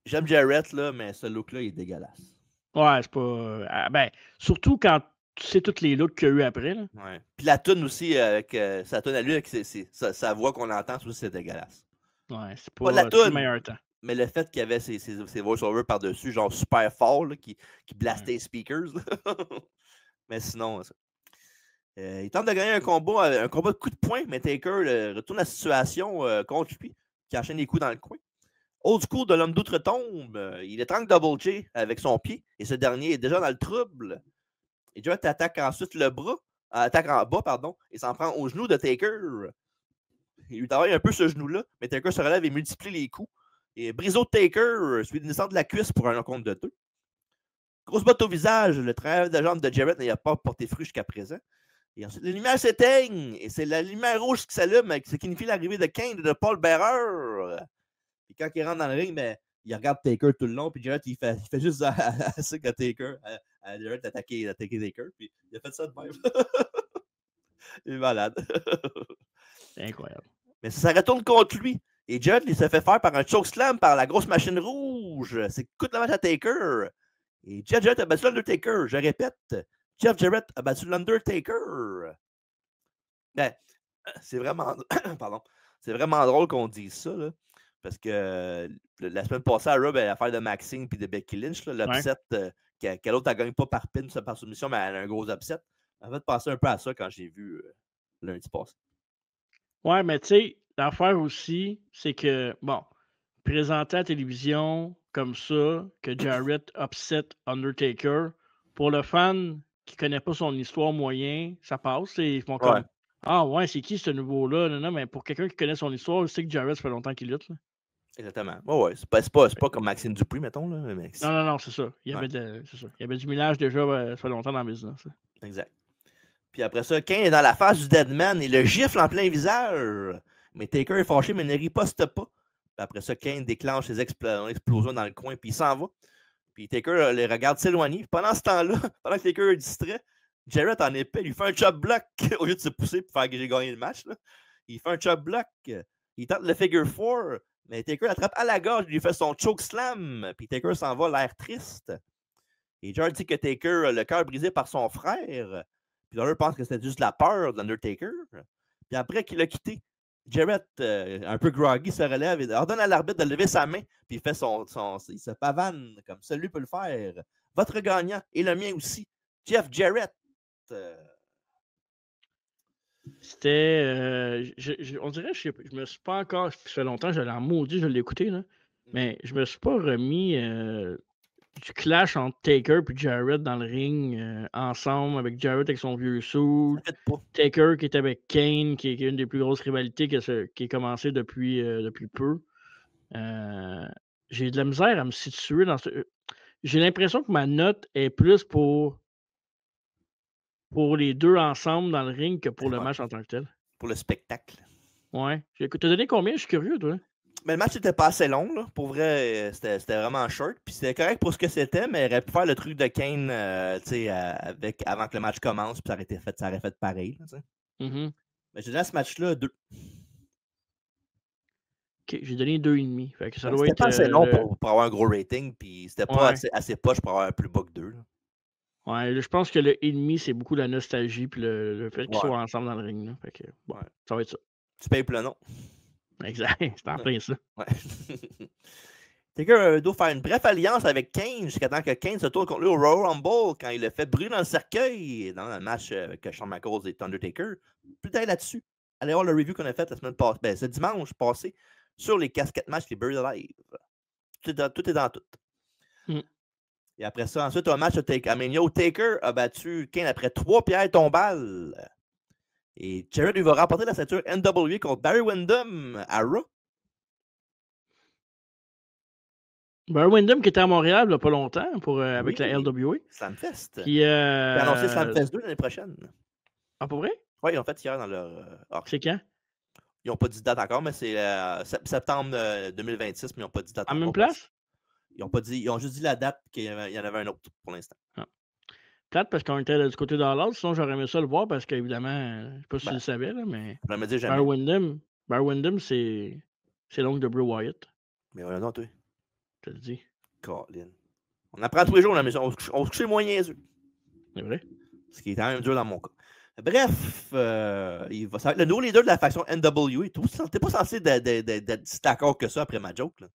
j'aime Jarrett, là, mais ce look-là, il est dégueulasse. Ouais, c'est pas... ben, surtout quand tu sais tous les looks qu'il y a eu après. Là. Ouais. Puis la toune aussi, avec sa toune à lui, avec sa voix qu'on entend, c'est dégueulasse. Ouais, c'est pas la toune, le meilleur temps. Mais le fait qu'il y avait ses voice-overs par-dessus, genre super fort, là, qui blastait les speakers. Mais sinon, il tente de gagner un combat de coups de poing, mais Taker retourne la situation contre lui, qui enchaîne les coups dans le coin. Old school de l'homme d'outre-tombe, il étrangle Double J avec son pied, et ce dernier est déjà dans le trouble. Et Jarrett attaque ensuite le bras, attaque en bas, pardon, et s'en prend au genou de Taker. Il lui travaille un peu ce genou-là, mais Taker se relève et multiplie les coups. Et Briseau de Taker suit une descente de la cuisse pour un compte de 2. Grosse botte au visage, le travail de jambe de Jarrett n'a pas porté fruit jusqu'à présent. Et ensuite, les lumières s'éteignent, et c'est la lumière rouge qui s'allume, ce qui signifie l'arrivée de Kane et de Paul Bearer. Et quand il rentre dans le ring, ben, il regarde Taker tout le long, puis Jarrett, il fait juste assez que Taker, à Jarrett d'attaquer Taker, puis il a fait ça de même. Il est malade. C'est incroyable. Mais ça retourne contre lui. Et Jarrett, il se fait faire par un chokeslam par la grosse machine rouge. C'est coûte le match à Taker. Et Jeff Jarrett a battu l'Undertaker. Je répète, Jeff Jarrett a battu l'Undertaker. Ben, c'est vraiment... Pardon. C'est vraiment drôle qu'on dise ça, là. Parce que la semaine passée, à Raw, l'affaire de Maxine et de Becky Lynch, l'upset, qu'elle autre, elle gagne pas par pin, par soumission, mais elle a un gros upset. Ça m'a fait penser un peu à ça quand j'ai vu lundi passé. Ouais, mais tu sais, l'affaire aussi, c'est que, bon, présenter à la télévision comme ça, que Jarrett upset Undertaker, pour le fan qui connaît pas son histoire moyen, ça passe. Ils font comme ah ouais, c'est qui ce nouveau-là? Non, mais pour quelqu'un qui connaît son histoire, il sait que Jarrett, ça fait longtemps qu'il lutte. Là. Exactement. Ouais. C'est pas comme Maxime Dupuis, mettons. Là, mais non, c'est ça. Il y avait il y avait du millage déjà, ça fait longtemps dans le business. Là. Exact. Puis après ça, Kane est dans la face du Deadman et le gifle en plein visage. Mais Taker est fâché, mais ne riposte pas. Puis après ça, Kane déclenche ses explosions dans le coin, puis il s'en va. Puis Taker les regarde s'éloigner. Pendant ce temps-là, pendant que Taker est distrait, Jarrett en épée lui fait un chop block au lieu de se pousser pour faire que j'ai gagné le match. Là. Il fait un chop block. Il tente le figure 4, mais Taker l'attrape à la gorge, il lui fait son choke slam. Puis Taker s'en va, l'air triste. Et Jarrett dit que Taker a le cœur brisé par son frère. Puis Lawler pense que c'était juste la peur de l'Undertaker. Puis après qu'il a quitté, Jarrett, un peu groggy, se relève et ordonne à l'arbitre de lever sa main. Puis il fait il se pavane comme celui peut le faire. Votre gagnant et le mien aussi, Jeff Jarrett. C'était. On dirait que je me suis pas encore. Ça fait longtemps, je l'ai en maudit, je l'ai écouté, là. Mais je me suis pas remis du clash entre Taker et Jarrett dans le ring ensemble, avec Jarrett avec son vieux suit. Taker qui est avec Kane, qui est une des plus grosses rivalités qui est commencée depuis peu. J'ai de la misère à me situer dans ce. J'ai l'impression que ma note est plus pour les deux ensemble dans le ring que pour le match en tant que tel. Pour le spectacle. Ouais. T'as donné combien? Je suis curieux, toi. Mais le match n'était pas assez long. Là. Pour vrai, c'était vraiment short. Puis c'était correct pour ce que c'était, mais il aurait pu faire le truc de Kane avant que le match commence. Puis ça aurait fait pareil. Là, Mais j'ai donné à ce match-là 2. OK, j'ai donné 2,5. Fait que ça doit c'était être. Pas assez long pour avoir un gros rating. Puis c'était pas assez poche pour avoir un plus bas que 2. Là. Ouais, je pense que le 1,5, c'est beaucoup la nostalgie. Puis le fait qu'ils soient ensemble dans le ring. Là. Fait que, ça va être ça. Tu payes pour le nom. Exact, c'est en plein ça. Ouais. Taker doit faire une brève alliance avec Kane jusqu'à temps que Kane se tourne contre lui au Royal Rumble quand il le fait brûler dans le cercueil dans le match avec Shawn Michaels et Undertaker. Plus tard là-dessus, allez voir le review qu'on a fait la semaine passée, ce dimanche passé sur les casquettes match, les Buried Alive. Tout est dans tout. Et après ça, ensuite, un match à Mania où Taker a battu Kane après 3 pierres tombales. Et Jarrett lui va remporter la ceinture NWA contre Barry Windham à Raw. Barry Windham qui était à Montréal il n'y a pas longtemps avec la LWA. Slamfest. Qui a annoncé Slamfest 2 l'année prochaine. Ah, pour vrai? Oui, ils ont fait hier dans leur... C'est quand? Ils n'ont pas dit date encore, mais c'est septembre 2026, mais ils n'ont pas dit date encore. En même place? Ils n'ont pas dit, ils ont juste dit la date qu'il y en avait un autre pour l'instant. Ah. Plate parce qu'on était du côté d'Allas, sinon j'aurais aimé ça le voir parce qu'évidemment, je ne sais pas si tu le savais, là, mais Barry Windham, c'est l'oncle de Bray Wyatt. Mais voilà, non, toi. Je te le dis. Colin. On apprend tous les jours, là, mais on se couche moins niaiseux. C'est vrai. Ce qui est quand même dur dans mon cas. Bref, ça va être le nouveau leader de la faction NWA et tout. T'es pas censé d'être si d'accord que ça après ma joke, là.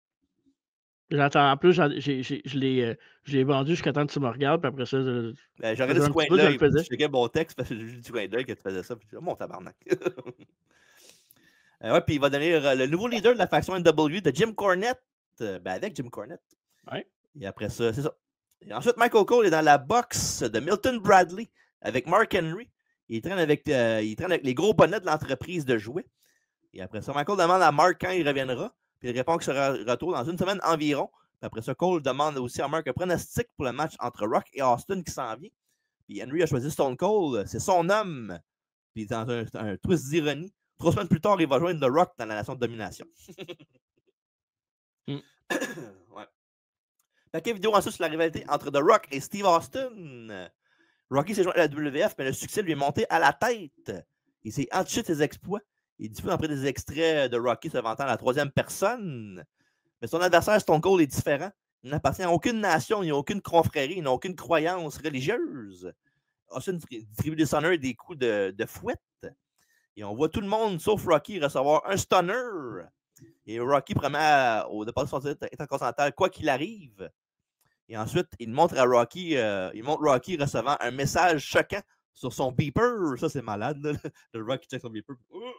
J'attends. En plus, je l'ai vendu jusqu'à temps que tu me regardes, puis après ça, j'ai regardé ce coin de l'œil. Je checkais mon texte parce que j'ai vu du coin d'œil que tu faisais ça. Puis je dis, mon tabarnak. Ouais, puis il va donner le nouveau leader de la faction NWA de Jim Cornette. Avec Jim Cornette. Ouais. Et après ça, c'est ça. Et ensuite, Michael Cole est dans la boxe de Milton Bradley avec Mark Henry. Il traîne avec les gros bonnets de l'entreprise de jouets. Et après ça, Michael demande à Mark quand il reviendra. Puis il répond qu'il sera retour dans une semaine environ. Puis après ça, Cole demande aussi à Mark un pronostic pour le match entre Rock et Austin qui s'en vient. Puis Henry a choisi Stone Cold. C'est son homme. Puis dans un twist d'ironie, 3 semaines plus tard, il va joindre The Rock dans la nation de domination. Ouais. Paquet vidéo ensuite sur la rivalité entre The Rock et Steve Austin. Rocky s'est joint à la WWF, mais le succès lui est monté à la tête. Il s'est entiché de ses exploits. Il diffuse après des extraits de Rocky se vantant à la 3e personne. Mais son adversaire, Stone Cold, est différent. Il n'appartient à aucune nation, il n'a aucune confrérie, il n'a aucune croyance religieuse. Austin distribue des sonneurs et des coups de fouette. Et on voit tout le monde, sauf Rocky, recevoir un stunner. Et Rocky promet au départ de son titre intercontinental, quoi qu'il arrive. Et ensuite, il montre Rocky recevant un message choquant sur son beeper. Ça, c'est malade. Là. Le Rocky check son beeper.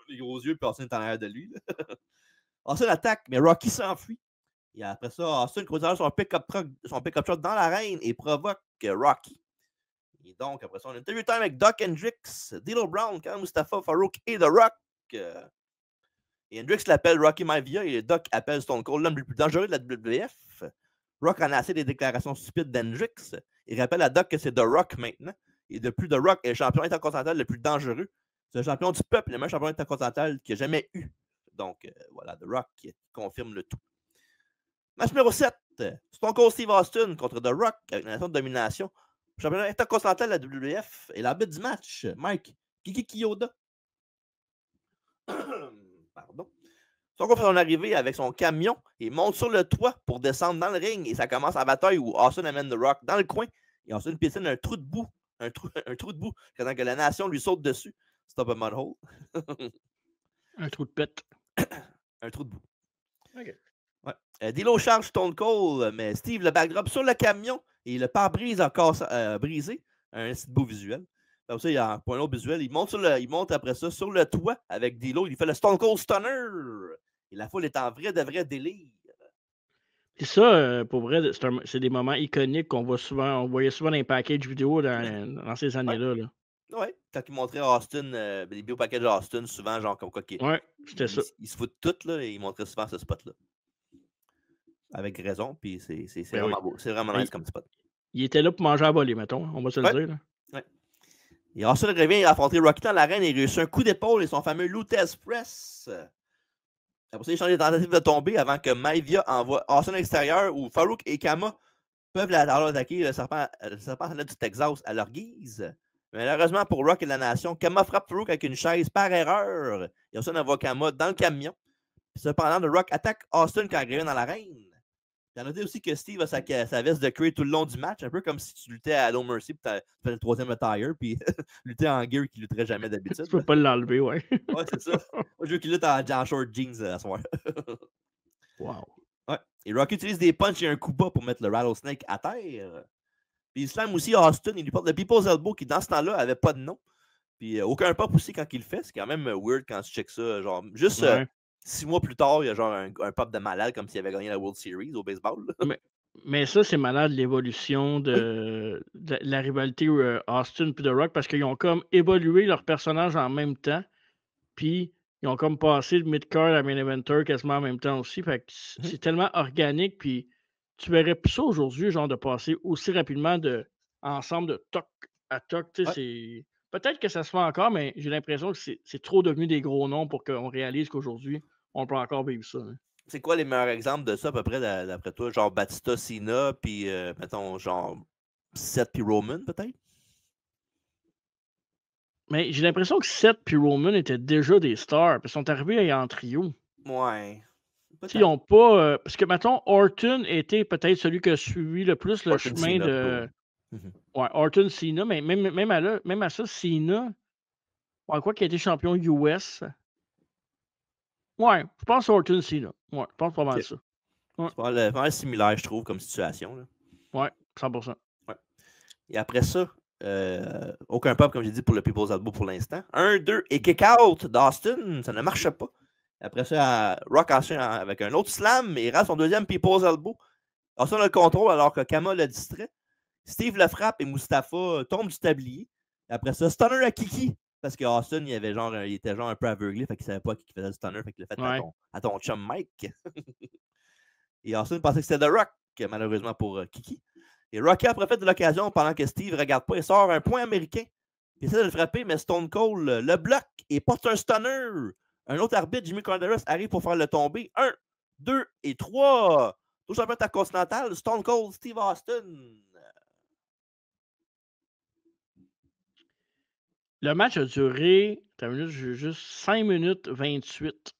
Les gros yeux, puis Austin est en arrière de lui. Austin attaque, mais Rocky s'enfuit. Et après ça, Austin conduit son pick-up truck dans l'arène et provoque Rocky. Et donc, après ça, on a interview time avec Doc Hendrix, D'Lo Brown, Khan Mustafa, Farouk et The Rock. Et Hendrix l'appelle Rocky Maivia et Doc appelle Stone Cold l'homme le plus dangereux de la WWF. Rock en a assez des déclarations stupides d'Hendrix. Il rappelle à Doc que c'est The Rock maintenant. Et depuis, The Rock est le champion intercontinental le plus dangereux. C'est le champion du peuple, le meilleur champion intercontinental qu'il n'y a jamais eu. Donc, voilà, The Rock qui confirme le tout. Match numéro 7. Stone Cold Steve Austin contre The Rock avec la nation de domination. Championnat intercontinental de la WWF. Et l'arbitre du match, Mike Kiki Kiyoda. Pardon. Stone Cold fait son arrivée avec son camion et monte sur le toit pour descendre dans le ring. Et ça commence en bataille où Austin amène The Rock dans le coin. Et Austin piétine un trou de boue. Un trou de boue. Pendant que la nation lui saute dessus. Stop a mud hole. Un trou de pète. Un trou de boue. OK. Ouais. D'Lo charge Stone Cold, mais Steve le backdrop sur le camion et le pare-brise encore brisé. Un petit beau visuel. Comme ça, il y a un point autre visuel. Il monte après ça sur le toit avec D'Lo. Il fait le Stone Cold Stunner. Et la foule est en vrai délire. Et ça, pour vrai, c'est des moments iconiques qu'on voit souvent. On voyait souvent dans les packages vidéo dans ces années-là. Là. Ouais, quand ils montraient Austin, les vidéos packages Austin, souvent, genre comme quoi. Ouais, c'était ça. Ils se foutent tout, là, et ils montraient souvent ce spot-là. Avec raison, puis c'est vraiment beau. C'est vraiment nice comme spot. Il était là pour manger à voler, mettons. On va se le dire. Là. Ouais. Et Austin revient affronter Rocky dans l'arène et réussit un coup d'épaule et son fameux Lutez Press. Après ça, il change les tentatives de tomber avant que Maivia envoie Austin à l'extérieur où Farouk et Kama peuvent attaquer le serpent du Texas à leur guise. Mais malheureusement pour Rock et la nation, Kama frappe Farouk avec une chaise par erreur. Et Austin envoie Kama dans le camion. Cependant, The Rock attaque Austin quand il revient dans l'arène. J'ai noté aussi que Steve a sa veste de cuir tout le long du match, un peu comme si tu luttais à No Mercy, puis tu fais le 3e attire, puis luttais en gear qui lutterait jamais d'habitude. Tu peux pas l'enlever, ouais. Ouais, c'est ça. Moi, je veux qu'il lutte en short jeans à ce soir. Wow. Ouais. Et Rocky utilise des punches et un coup bas pour mettre le Rattlesnake à terre. Puis il slam aussi Austin, il lui porte le People's Elbow qui, dans ce temps-là, avait pas de nom. Puis aucun pop aussi quand il le fait. C'est quand même weird quand tu check ça. Genre, juste 6 mois plus tard, il y a genre un pop de malade comme s'il avait gagné la World Series au baseball. Mais Mais ça, c'est malade, l'évolution de la rivalité Austin et The Rock, parce qu'ils ont comme évolué leurs personnages en même temps. Puis, ils ont comme passé de mid-card à main eventer quasiment en même temps aussi. Fait que c'est tellement organique. Puis, tu verrais plus ça aujourd'hui, genre de passer aussi rapidement ensemble de toc à toc. Tu sais, peut-être que ça se fait encore, mais j'ai l'impression que c'est trop devenu des gros noms pour qu'on réalise qu'aujourd'hui, on peut encore vivre ça. Hein. C'est quoi les meilleurs exemples de ça, à peu près, d'après toi? Genre Batista, Cena, puis, mettons, genre Seth puis Roman, peut-être? Mais j'ai l'impression que Seth et Roman étaient déjà des stars, parce qu'ils sont arrivés en trio. Ouais. Ils n'ont pas. Parce que, mettons, Orton était peut-être celui qui a suivi le plus le Orton, chemin Cena, de. plutôt. Ouais, Orton, Cena, mais même à ça, Cena, ouais, quoi qu'il ait été champion US. Ouais, je pense Orton, Cena. Ouais, je pense pas mal ça. Ouais. C'est pas mal similaire, je trouve, comme situation. Là. Ouais, 100%. Ouais. Et après ça, aucun pop, comme j'ai dit, pour le People's Elbow pour l'instant. 1, 2 et kick out d'Austin. Ça ne marche pas. Après ça, Rock enchaîne avec un autre slam et il rate son deuxième People's Elbow. Austin a le contrôle alors que Kama le distrait. Steve le frappe et Mustafa tombe du tablier. Après ça, stunner à Kiki. Parce que Austin, il était genre un peu aveuglé, fait qu'il savait pas qui faisait le stunner, fait qu'il l'a fait à ton chum Mike. Et Austin pensait que c'était The Rock, malheureusement pour Kiki. Et Rocky a profité de l'occasion pendant que Steve ne regarde pas et sort un point américain. Il essaie de le frapper, mais Stone Cold le bloque et porte un stunner. Un autre arbitre, Jimmy Corderas, arrive pour faire le tomber. 1, 2 et 3. Tout champion intercontinental, Stone Cold Steve Austin. Le match a duré, juste 5 minutes 28.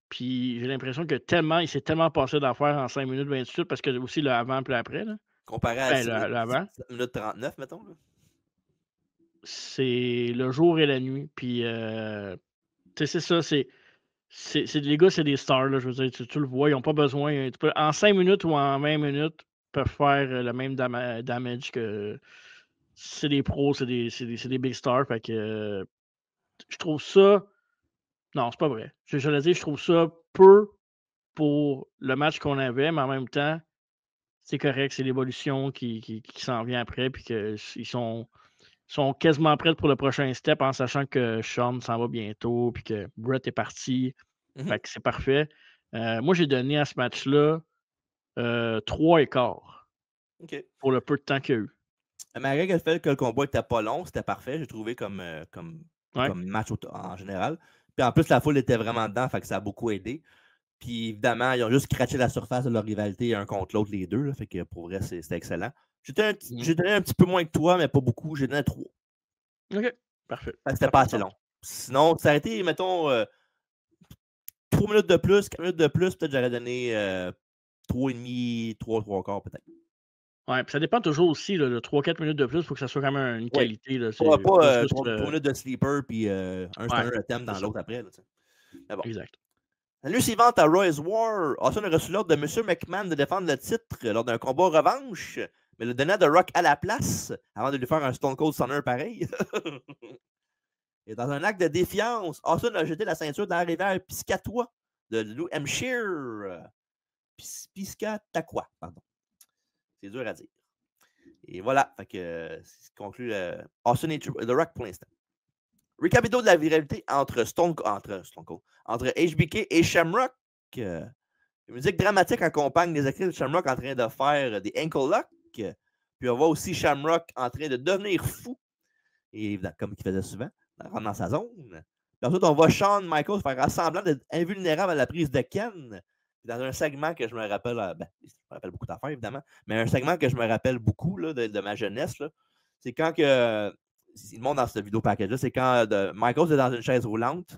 Puis j'ai l'impression que il s'est tellement passé d'affaires en 5 minutes 28 parce que aussi le avant et l'après. Comparé à 7 minutes 39, mettons. Là. C'est le jour et la nuit. Puis, c'est ça, les gars, c'est des stars. Là, je veux dire, tu le vois, ils n'ont pas besoin. En 5 minutes ou en 20 minutes, ils peuvent faire le même damage que. C'est des pros, c'est des big stars. Fait que je trouve ça. Non, c'est pas vrai. Je dire, je trouve ça peu pour le match qu'on avait, mais en même temps, c'est correct. C'est l'évolution qui s'en vient après. Puis qu'ils sont quasiment prêts pour le prochain step en sachant que Sean s'en va bientôt. Puis que Brett est parti. Fait que c'est parfait. Moi, j'ai donné à ce match-là 3 écarts pour le peu de temps qu'il y a eu. Malgré le fait que le combat n'était pas long, c'était parfait, j'ai trouvé comme match en général. Puis en plus, la foule était vraiment dedans, fait que ça a beaucoup aidé. Puis évidemment, ils ont juste craché la surface de leur rivalité un contre l'autre, les deux. Là, fait que pour vrai, c'était excellent. J'ai donné un petit peu moins que toi, mais pas beaucoup. J'ai donné 3. OK, parfait. C'était pas assez long. Sinon, ça a été, mettons, 3 minutes de plus, 4 minutes de plus, peut-être j'aurais donné 3,5, 3 quarts peut-être. Ouais, puis ça dépend toujours aussi de 3-4 minutes de plus pour que ça soit quand même une qualité. Là, pas 3 minutes de sleeper puis un stunner attempt dans l'autre après. Là, bon. Exact. La nuit suivante à Roy's War, Austin a reçu l'ordre de M. McMahon de défendre le titre lors d'un combat revanche, mais le donnait à The Rock à la place avant de lui faire un Stone Cold Stunner pareil. Et dans un acte de défiance, Austin a jeté la ceinture dans la rivière Piscataqua de New Hampshire. Piscataqua, pardon. C'est dur à dire. Et voilà, fait que ça conclut Austin et The Rock pour l'instant. Récapitule de la viralité entre HBK et Shamrock. Une musique dramatique accompagne les actrices de Shamrock en train de faire des ankle locks. Puis on voit aussi Shamrock en train de devenir fou. Et comme il faisait souvent, dans sa zone. Puis ensuite, on voit Shawn Michaels faire semblant d'être invulnérable à la prise de Ken. Dans un segment que je me rappelle, je me rappelle beaucoup d'affaires évidemment, mais un segment que je me rappelle beaucoup là, de ma jeunesse, là, c'est quand que. Il montre dans cette vidéo package-là, c'est quand Michaels est dans une chaise roulante,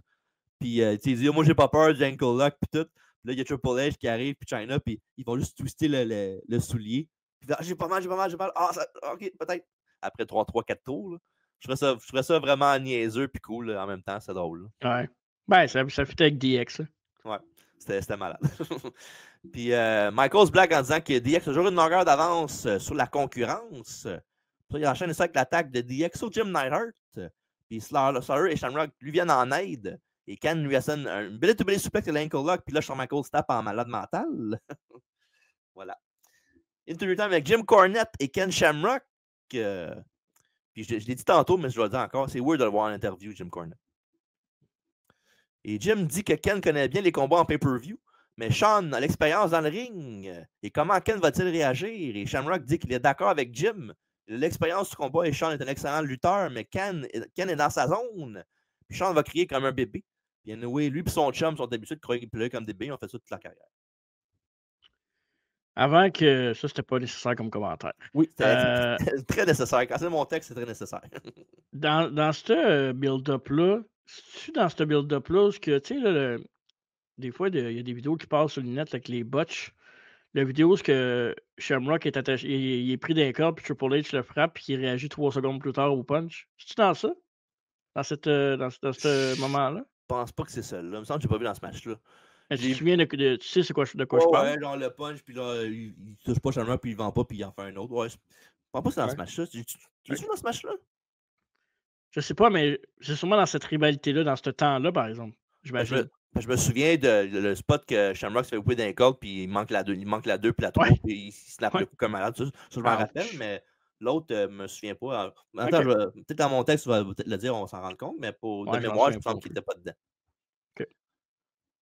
puis il dit moi j'ai pas peur du ankle lock, puis tout. Puis là, il y a Triple H qui arrive, puis Chyna, puis ils vont juste twister le soulier. Puis j'ai pas mal. Ah, ok, peut-être. Après 3-4 tours, là. Je ferais ça vraiment niaiseux puis cool là, en même temps, c'est drôle. Là. Ouais. Ben, ça fit avec DX. Là. Ouais, c'était malade. Puis Michaels blague en disant que DX a toujours une longueur d'avance sur la concurrence. Puis il enchaîne ça avec l'attaque de DX au Jim Neidhart. Puis Slaughter et Shamrock lui viennent en aide. Et Ken lui assène un belly-to-belly suplex de l'ankle lock. Puis là, Shawn Michaels tape en malade mental. Voilà. Interview time avec Jim Cornette et Ken Shamrock. Puis je l'ai dit tantôt, mais je dois le dire encore, c'est weird de le voir en interview, Jim Cornette. Et Jim dit que Ken connaît bien les combats en pay-per-view, mais Sean a l'expérience dans le ring. Et comment Ken va-t-il réagir? Et Shamrock dit qu'il est d'accord avec Jim. L'expérience du combat et Sean est un excellent lutteur, mais Ken est dans sa zone. Puis Sean va crier comme un bébé. Puis anyway, lui et son chum sont habitués de crier comme des bébés. On fait ça toute la carrière. Avant que ça, c'était pas nécessaire comme commentaire. Oui, c'était très nécessaire. Quand c'est mon texte, c'est très nécessaire. Dans ce build-up-là, c'est-tu dans ce build-up-là, que, tu sais, des fois, il y a des vidéos qui passent sur le net avec les botches. La vidéo, c'est que Shamrock est attaché, il est pris d'un corps, puis Triple H le frappe, puis il réagit 3 secondes plus tard au punch. C'est-tu dans ça? Dans ce moment-là? Je pense pas que c'est celle-là. Il me semble que j'ai pas vu dans ce match-là. Tu te souviens tu sais c'est quoi, de quoi je parle? Ouais, genre le punch, puis là, il touche pas Shamrock, puis il vend pas, puis il en fait un autre. Ouais, je pense pas que c'est dans ce match-là. Tu es dans ce match-là? Je sais pas, mais c'est sûrement dans cette rivalité-là, dans ce temps-là, par exemple. J'imagine. Je me souviens le spot que Shamrock se fait couper d'un corde, puis il manque la 2, puis la 3, puis il snap le coup comme malade. Ça, je m'en rappelle, mais l'autre, me souviens pas. Attends, peut-être dans mon texte, tu vas peut-être le dire, on s'en rend compte, mais pour de mémoire, je pense qu'il n'était pas dedans. OK.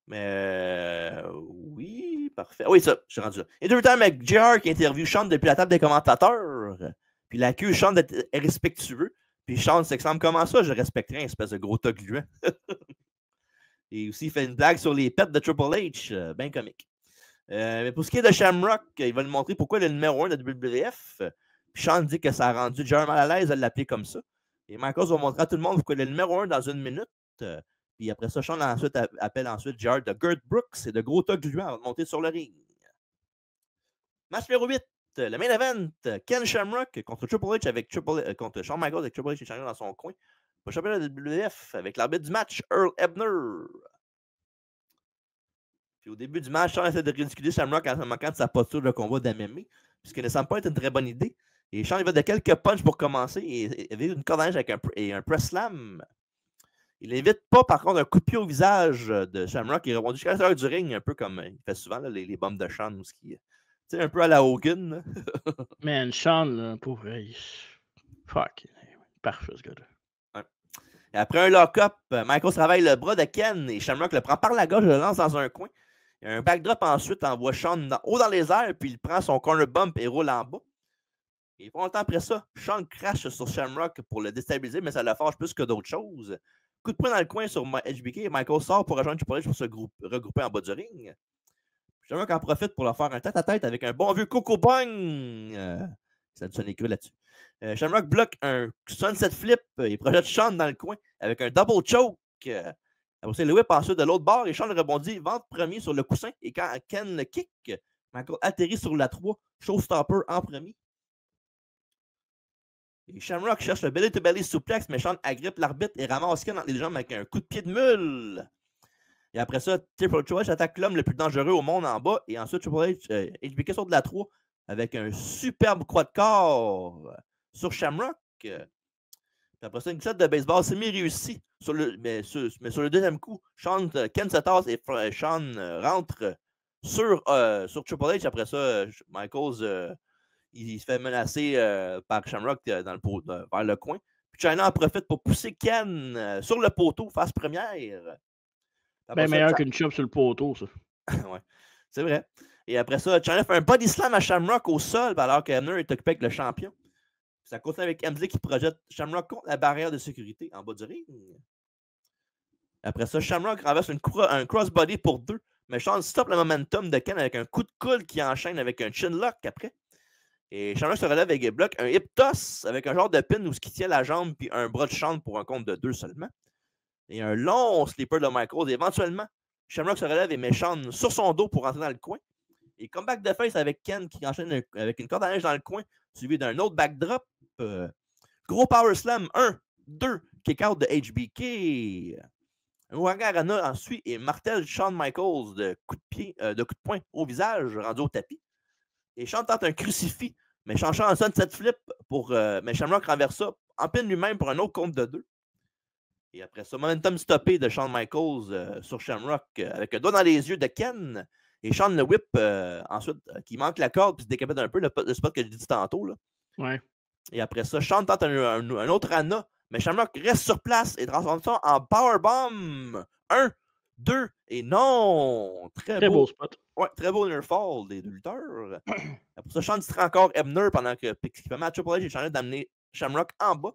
Mais oui, parfait. Oui, ça, je suis rendu là. Interview time avec JR qui interviewe Sean depuis la table des commentateurs. Puis il accuse Sean d'être irrespectueux. Puis Sean s'exclame: comment ça, je respecterais un espèce de gros tas gluant. Et aussi, il fait une blague sur les pets de Triple H. Bien comique. Mais pour ce qui est de Shamrock, il va nous montrer pourquoi il est le numéro 1 de WWF. Puis Sean dit que ça a rendu JR mal à l'aise de l'appeler comme ça. Et Michaels va montrer à tout le monde pourquoi il est le numéro 1 dans une minute. Puis après ça, Sean appelle ensuite JR de Gert Brooks et de gros tas gluants avant de monter sur le ring. Match numéro 8, le main event, Ken Shamrock contre Triple H contre Shawn Michaels avec Triple H et Shamrock dans son coin. Le championnat de WWF avec l'arbitre du match, Earl Hebner. Puis au début du match, Sean essaie de ridiculer Shamrock en manquant de sa posture de combat d'MMA, puisque ne semble pas être une très bonne idée. Et Sean il va de quelques punches pour commencer et il une corde à linge avec un press slam. Il n'évite pas, par contre, un coup de pied au visage de Shamrock. Il rebondit jusqu'à l'intérieur du ring, un peu comme il fait souvent là, les bombes de Sean. Tu sais, un peu à la Hogan. Man, Sean, là, pour vrai, fuck. Parfait, ce gars-là. Ouais. Et après un lock-up, Michaels travaille le bras de Ken et Shamrock le prend par la gauche et le lance dans un coin. Il y a un backdrop ensuite, envoie Sean haut dans les airs, puis il prend son corner bump et roule en bas. Et pas longtemps après ça, Sean crache sur Shamrock pour le déstabiliser, mais ça le fâche plus que d'autres choses. Coup de poing dans le coin sur HBK et Michael sort pour rejoindre Triple H pour se regrouper en bas du ring. Shamrock en profite pour leur faire un tête-à-tête avec un bon vieux Coco Bang. Ça sonne écrit là-dessus. Shamrock bloque un sunset flip et projette Sean dans le coin avec un double choke. Après ça, le whip ensuite de l'autre bord et Sean rebondit ventre premier sur le coussin et quand Ken le kick, Michael atterrit sur la 3, showstopper en premier. Et Shamrock cherche le belly-to-belly suplex, mais Sean agrippe l'arbitre et ramasse Ken entre les jambes avec un coup de pied de mule. Et après ça, Triple H attaque l'homme le plus dangereux au monde en bas. Et ensuite, Triple H, HBK sort de la 3 avec un superbe croix de corps sur Shamrock. Puis après ça, une glissade de baseball semi-réussie. Mais sur le deuxième coup, Ken se tasse et Sean rentre sur Triple H. Après ça, Michaels... il se fait menacer par Shamrock vers le coin. Puis Chyna en profite pour pousser Ken sur le poteau, face première. Ben meilleur qu'une chop sur le poteau, ça. Ouais, c'est vrai. Et après ça, Chyna fait un body slam à Shamrock au sol, alors que Hebner est occupé avec le champion. Ça continue avec MZ qui projette Shamrock contre la barrière de sécurité en bas du ring. Après ça, Shamrock renverse un crossbody pour 2, mais Sean stoppe le momentum de Ken avec un coup de coude qui enchaîne avec un chin lock après. Et Shamrock se relève avec bloc un hip toss avec un genre de pin où ce qui tient la jambe puis un bras de Sean pour un compte de 2 seulement. Et un long sleeper de Michaels. Et éventuellement, Shamrock se relève et met Sean sur son dos pour rentrer dans le coin. Et comeback de face avec Ken qui enchaîne avec une corde à linge dans le coin, suivi d'un autre backdrop. Gros power slam, 1, 2, kick out de HBK. Un Ouagarana ensuite et martèle Shawn Michaels de coup de poing au visage rendu au tapis. Et Sean tente un crucifix, mais Sean en sunset flip mais Shamrock renverse ça, empile lui-même pour un autre compte de 2. Et après ça, momentum stoppé de Shawn Michaels sur Shamrock avec un doigt dans les yeux de Ken. Et Shawn le whip, ensuite, qui manque la corde, puis se décapite un peu, le spot que j'ai dit tantôt. Là. Ouais. Et après ça, Shawn tente un autre Rana, mais Shamrock reste sur place et transforme ça en powerbomb. 1, 2, et non! Très beau spot. Ouais, très beau near fall des deux lutteurs. Après ça, Shawn distrait encore Ebner pendant que à Triple H est changé d'amener Shamrock en bas.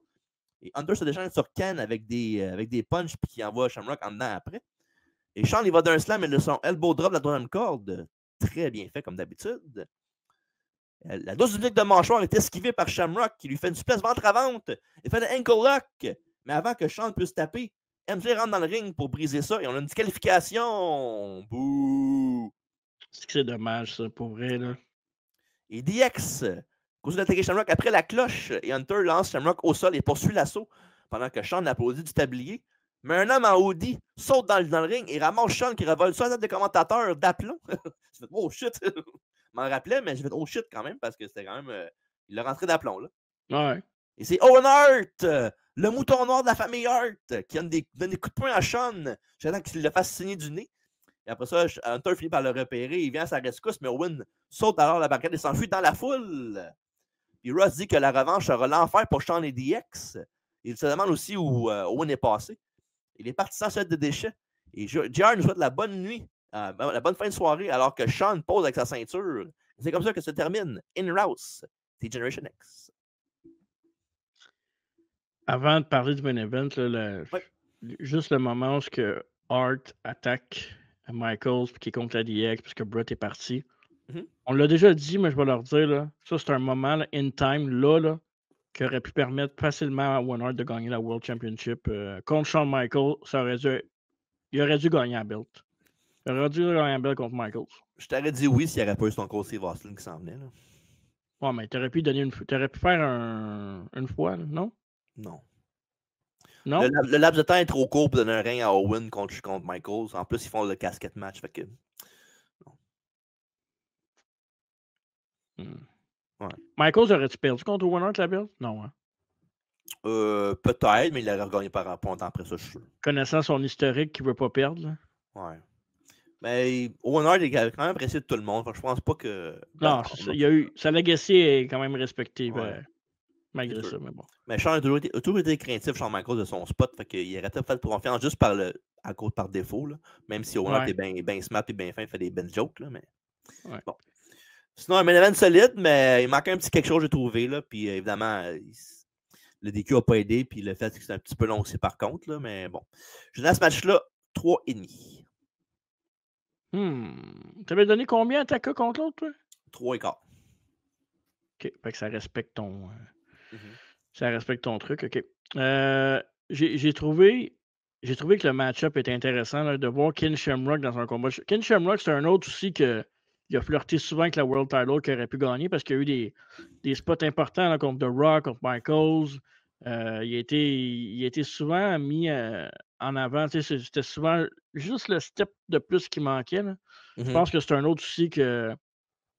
Et Hunter se déchaîne sur Ken avec des punches puis qui envoie Shamrock en dedans après. Et Shawn, il va d'un slam et de son elbow drop de la troisième corde. Très bien fait, comme d'habitude. La dose unique de mâchoire est esquivée par Shamrock qui lui fait une souplesse ventre à ventre. Il fait un ankle lock. Mais avant que Shawn puisse taper, MJ rentre dans le ring pour briser ça et on a une disqualification. Bouh! C'est dommage, ça, pour vrai. Là. Et DX continue d'attaquer Shamrock après la cloche et Hunter lance Shamrock au sol et poursuit l'assaut pendant que Shawn applaudit du tablier. Mais un homme en hoodie saute dans le ring et ramasse Shawn qui revole sur la tête des commentateurs d'aplomb. J'ai fait oh shit! Je m'en rappelais, mais j'ai fait oh shit quand même parce que c'était quand même. Il l'a rentré d'aplomb là. Ouais. Et c'est Owen Hart, le mouton noir de la famille Hart, qui donne des coups de poing à Shawn. J'attends qu'il le fasse signer du nez. Et après ça, Hunter finit par le repérer. Il vient à sa rescousse, mais Owen saute alors la barricade et s'enfuit dans la foule. Puis Ross dit que la revanche sera l'enfer pour Shawn et DX. Il se demande aussi où Owen est passé. Il est parti sans de déchets. Et JR nous souhaite la bonne nuit, la bonne fin de soirée, alors que Shawn pose avec sa ceinture. C'est comme ça que se termine In Rouse, T-Generation X. Avant de parler du main event, là, juste le moment où Hart attaque Michaels puis qui est contre la DX parce que Brett est parti. On l'a déjà dit, mais je vais leur dire, là, ça c'est un moment là, in time, là, qui aurait pu permettre facilement à Owen Hart de gagner la World Championship contre Shawn Michaels. Il aurait dû gagner la belt. Il aurait dû gagner la belt contre Michaels. Je t'aurais dit oui s'il n'y avait pas eu son coach Steve Austin qui s'en venait. Là. Ouais, mais t'aurais pu faire une fois, là, non? Non. Non? Le laps de temps est trop court pour donner un ring à Owen contre Michaels. En plus, ils font le casquette match. Fait que... Ouais. Michaels aurait-tu perdu contre Owen Hart la belt? Non, hein? Peut-être, mais il aurait regagné par un point après ça, je suis sûr. Connaissant son historique qu'il ne veut pas perdre. Là. Ouais. Mais Owen Hart est quand même apprécié de tout le monde. Je pense pas que. Non, sa legacy est quand même respectée malgré ça. Mais bon. Mais Shawn a toujours été craintif, Shawn Michaels, de son spot. Fait qu'il aurait peut-être fait confiance juste à cause par défaut. Là. Même si Owen Hart est bien smart et bien fin, il fait des belles jokes. Là, mais... Bon. Sinon, un main event solide, mais il manque un petit quelque chose, j'ai trouvé. Là. Puis évidemment, le DQ n'a pas aidé. Puis le fait que c'est un petit peu long aussi, par contre. Là, mais bon. Je donne à ce match-là 3,5. T'avais donné combien à Taka contre l'autre, toi? 3,4. OK. Fait que ça respecte ton. Ça respecte ton truc, OK. J'ai trouvé que le match-up était intéressant là, de voir Ken Shamrock dans un combat. Ken Shamrock, c'est un autre aussi qu'il a flirté souvent avec la World Title qu'il aurait pu gagner parce qu'il y a eu des spots importants là, contre The Rock, contre Michaels. Il a été souvent mis en avant. C'était souvent juste le step de plus qui manquait. Là. Je pense que c'est un autre aussi que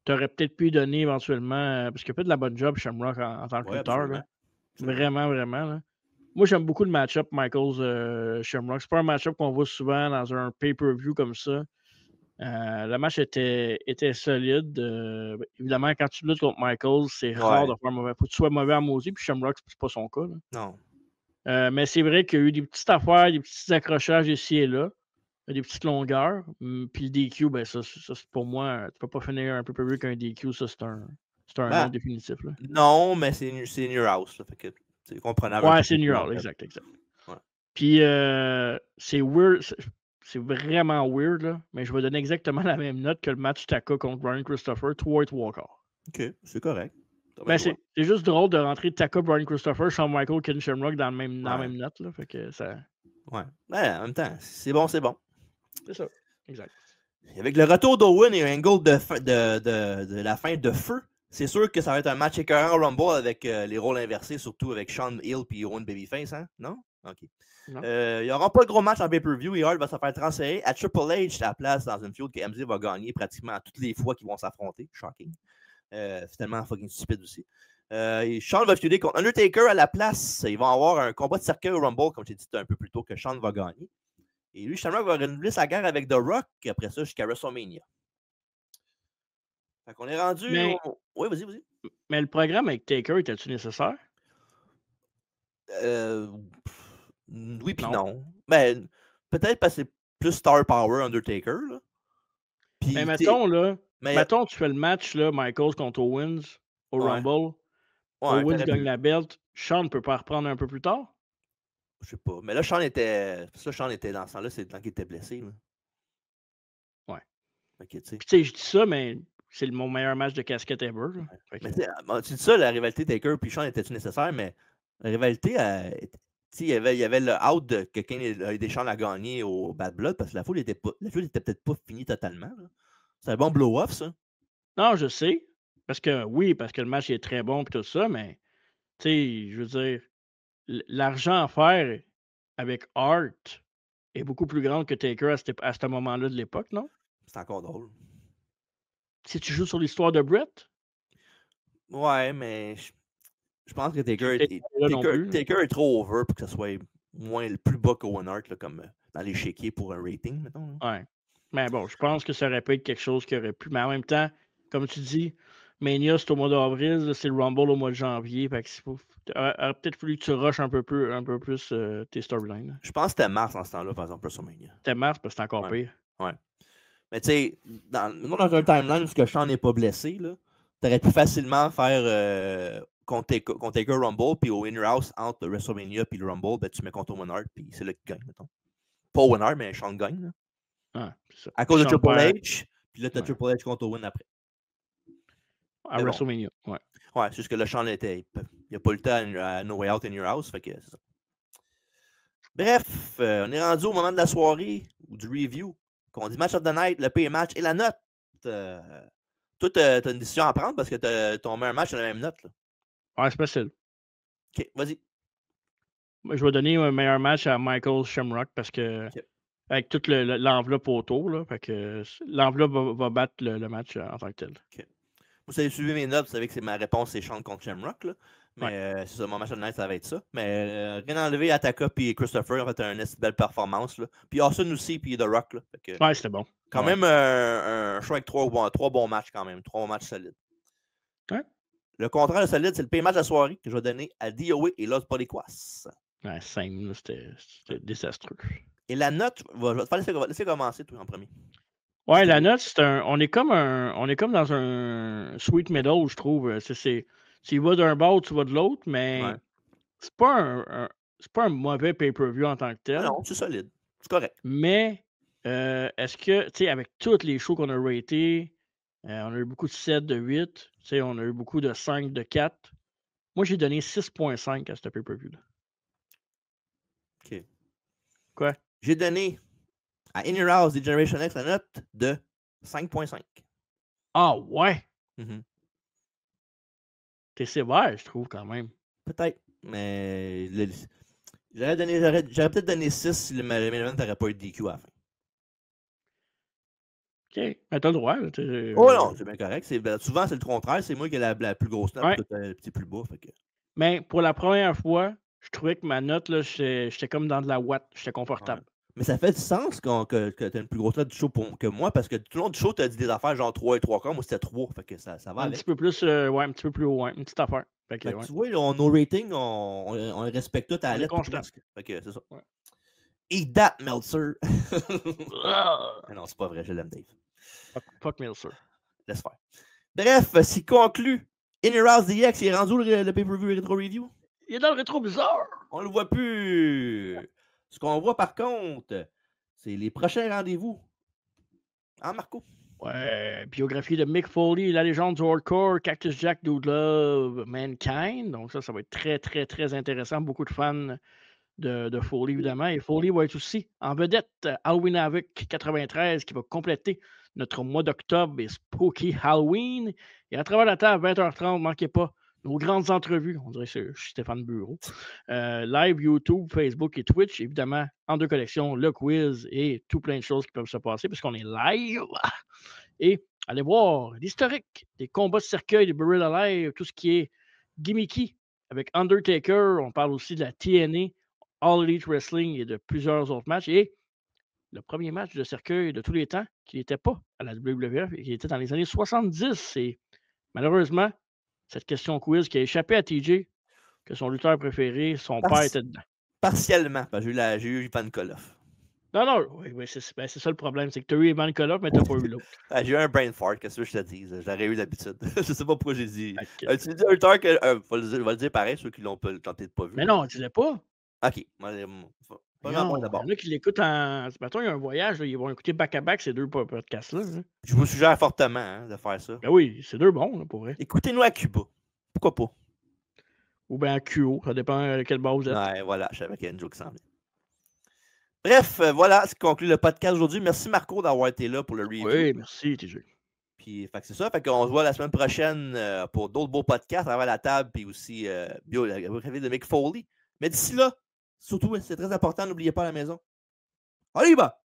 tu aurais peut-être pu donner éventuellement parce qu'il a fait de la bonne job Shamrock en tant que lutteur. Vraiment, vraiment. Là. Moi, j'aime beaucoup le match-up Michaels-Shamrock. C'est pas un match-up qu'on voit souvent dans un pay-per-view comme ça. Le match était solide. Évidemment, quand tu luttes contre Michaels, c'est rare de faire mauvais. Faut que tu sois mauvais à maudit, puis Shamrock, c'est pas son cas. Là. Non. Mais c'est vrai qu'il y a eu des petites affaires, des petits accrochages ici et là, des petites longueurs. Puis le DQ, ben ça c'est pour moi, tu peux pas finir un pay-per-view qu'un DQ, ça c'est un non définitif. Là. Non, mais c'est New House. Là, fait que c'est comprenable. Ouais, c'est New House, exact. Ouais. Puis c'est weird. C'est vraiment weird, là, mais je vais donner exactement la même note que le match Taka contre Brian Christopher, 3 et 3 quarts. OK, c'est correct. Ben, c'est juste drôle de rentrer Taka, Brian Christopher, Shawn Michaels, Ken Shamrock dans la même note. Là, fait que ça... Ouais. En même temps, c'est bon. C'est ça, exact. Avec le retour d'Owen et un angle de la fin de feu, c'est sûr que ça va être un match écœurant au Rumble avec les rôles inversés, surtout avec Shawn Hill et Owen Babyface, hein? Non? OK. Il n'y aura pas de gros match en pay-per-view et Hart va se faire transférer à Triple H à la place dans une feud que MZ va gagner pratiquement toutes les fois qu'ils vont s'affronter. Shocking. C'est tellement fucking stupide aussi. Shawn va feuder contre Undertaker à la place. Ils vont avoir un combat de cercueil au Rumble, comme j'ai dit un peu plus tôt, que Shawn va gagner. Et lui, Shamrock va renouveler sa guerre avec The Rock après ça jusqu'à WrestleMania. Fait qu'on est rendu. Mais, Oui, vas-y. mais le programme avec Taker, était-tu nécessaire? Oui, puis Non. non. Ben, peut-être parce que c'est plus Star Power Undertaker. Là. Mais Puis, mettons, tu fais le match, là, Michaels contre Owens au ouais, Rumble. ouais, Owens t'aurais gagne pu. la belt. Sean peut pas reprendre un peu plus tard? Je sais pas. Mais là, Sean était. Ça, Sean était dans ce temps-là, c'est le temps qu'il était blessé. Là. Ouais. Fait que, tu sais. Puis, tu sais, je dis ça, mais c'est mon meilleur match de casquette ever. Là. Ouais. Fait que, Mais tu dis ça, la rivalité Taker puis Sean était-tu nécessaire, mais la rivalité, il y avait le out de quelqu'un des Sean a gagné au Bad Blood parce que la foule était peut-être pas finie totalement. C'est un bon blow-off, ça. non, je sais. Parce que le match est très bon et tout ça, mais tu sais, je veux dire, l'argent à faire avec Art est beaucoup plus grand que Taker à ce moment-là de l'époque, non? C'est encore drôle. Si tu joues sur l'histoire de Brett, Ouais, mais je pense que qui est peut-être pas là non plus. Taker est trop over pour que ce soit moins le plus bas qu'Owen Hart, là, comme dans l'échiquier pour un rating, mettons. Ouais. Mais bon, je pense que ça aurait pu être quelque chose qui aurait pu. Mais en même temps, comme tu dis, Mania, c'est au mois d'avril, c'est le Rumble au mois de janvier. Fait que aurait peut-être fallu que tu rushes un peu plus tes storylines. Je pense que c'était mars en ce temps-là, par exemple, WrestleMania. C'était mars, parce que c'est encore Ouais. pire. Ouais. Mais tu sais, dans un timeline où Sean n'est pas blessé, tu aurais pu facilement faire contre Taker Rumble, puis au Inner House, entre le WrestleMania et le Rumble, ben, tu mets contre Owen Hart, puis c'est là qu'il gagne, mettons. Pas Owen Hart, mais Sean gagne. Là. Ah, c'est ça. À cause de Sean Triple perd H, puis là, tu as Triple H contre Owen après. à Mais bon. WrestleMania. Ouais. Ouais, c'est juste que le Sean il n'a pas eu le temps à No Way Out in Your House, fait que c'est ça. Bref, on est rendu au moment de la soirée ou du review. Qu'on dit Match of the Night, le pay match et la note. Toi, tu as une décision à prendre parce que ton meilleur match a la même note. Là. Ouais, c'est facile. Ok, vas-y. Moi, je vais donner un meilleur match à Michael Shamrock parce que avec toute l'enveloppe autour, là, fait que l'enveloppe va battre le match en tant que tel. Okay. Vous savez suivre mes notes, vous savez que ma réponse c'est Sean contre Shamrock. Là. Mais Ouais. c'est ça, mon match of the night, ça va être ça. Mais rien enlevé à Taka et Christopher, en fait, une belle performance. Là. Puis Austin aussi, puis The Rock. Là. Fait que, Ouais, c'était bon. Quand même un choix avec trois bons matchs quand même. 3 matchs solides. Ouais. Le contraire de solide, c'est le pay match de la soirée que je vais donner à DOA et Los Boricuas. Ouais, simple, c'était désastreux. Et la note, je vais te laisser commencer toi en premier. Ouais, la note, c'est on est comme dans un sweet middle, je trouve. Tu vas d'un bord, tu vas de l'autre, mais c'est pas un mauvais pay-per-view en tant que tel. Non, c'est solide. C'est correct. Mais est-ce que, tu sais, avec tous les shows qu'on a ratés, on a eu beaucoup de 7, de 8, tu sais, on a eu beaucoup de 5, de 4. Moi, j'ai donné 6.5 à ce pay-per-view-là. OK. Quoi? J'ai donné à Inner House des Generation X la note de 5.5. Ah ouais? Mm-hmm. T'es sévère, je trouve, quand même. Peut-être. Mais j'aurais peut-être donné 6 si le main event n'aurait pas eu de DQ à la fin. OK. Mais t'as le droit. Oh non, c'est bien correct. Souvent, c'est le contraire. C'est moi qui ai la plus grosse note, puis le petit plus bas. Fait que... Mais pour la première fois, je trouvais que ma note, là, j'étais comme dans de la ouate. J'étais confortable. Ouais. Mais ça fait du sens que tu as une plus grosse note du show que moi, parce que tout le long du show, tu as dit des affaires genre 3 et 3 quarts. Moi, c'était 3. Fait que ça va avec. Un petit peu plus, un petit peu plus haut, une petite affaire. Fait que, Tu vois, nos ratings, on respecte tout à la lettre. Fait que c'est ça. Ouais. Eat that, Meltzer! Non, c'est pas vrai, je l'aime, Dave. Fuck Meltzer. Laisse faire. Bref, s'il conclut, Inner House DX, il est rendu le pay-per-view Retro Review? Il est dans le rétro bizarre! On le voit plus! Ce qu'on voit par contre, c'est les prochains rendez-vous. Hein, Marco? Ouais, biographie de Mick Foley, la légende du hardcore, Cactus Jack, Dude Love, Mankind. Donc ça va être très, très, très intéressant. Beaucoup de fans de Foley, évidemment. Et Foley va être aussi en vedette Halloween Havoc 93 qui va compléter notre mois d'octobre et Spooky Halloween. Et à travers la table, 20h30, ne manquez pas nos grandes entrevues. On dirait que c'est Stéphane Bureau. Live, YouTube, Facebook et Twitch. Évidemment, en deux collections, le quiz et tout plein de choses qui peuvent se passer puisqu'on est live. Et allez voir l'historique des combats de cercueil, des Buried Alive, tout ce qui est gimmicky avec Undertaker. On parle aussi de la TNA, All Elite Wrestling et de plusieurs autres matchs. Et le premier match de cercueil de tous les temps qui n'était pas à la WWF et qui était dans les années 70. Et malheureusement, cette question quiz qui a échappé à TJ, que son lutteur préféré, son père était dedans. Partiellement, parce que j'ai eu Ivan Koloff. Non, oui, c'est ça le problème, c'est que tu as eu Ivan Koloff, mais tu n'as pas eu l'autre. J'ai eu un brain fart, qu'est-ce que je te dis? J'aurais eu d'habitude. Je sais pas pourquoi j'ai dit. Tu dis un lutteur que. On va le dire pareil, ceux qui l'ont peut-être pas vu. Mais non, dis-le pas. OK. Il y en a qui l'écoutent en. Mettons, il y a un voyage, là, ils vont écouter back-à-back ces deux podcasts-là. Je vous suggère fortement de faire ça. Ben oui, c'est deux bons, là, pour vrai. Écoutez-nous à Cuba. Pourquoi pas? Ou bien à QO, ça dépend de quelle base vous êtes. Ouais, voilà, je savais qu'il y a une joke qui s'en vient. Bref, voilà ce qui conclut le podcast aujourd'hui. Merci Marco d'avoir été là pour le review. Oui, merci TJ. Puis, c'est ça. Fait qu'on se voit la semaine prochaine pour d'autres beaux podcasts à la table, puis aussi le rêve de Mick Foley. Mais d'ici là, surtout, c'est très important, n'oubliez pas à la maison. Allez, bah!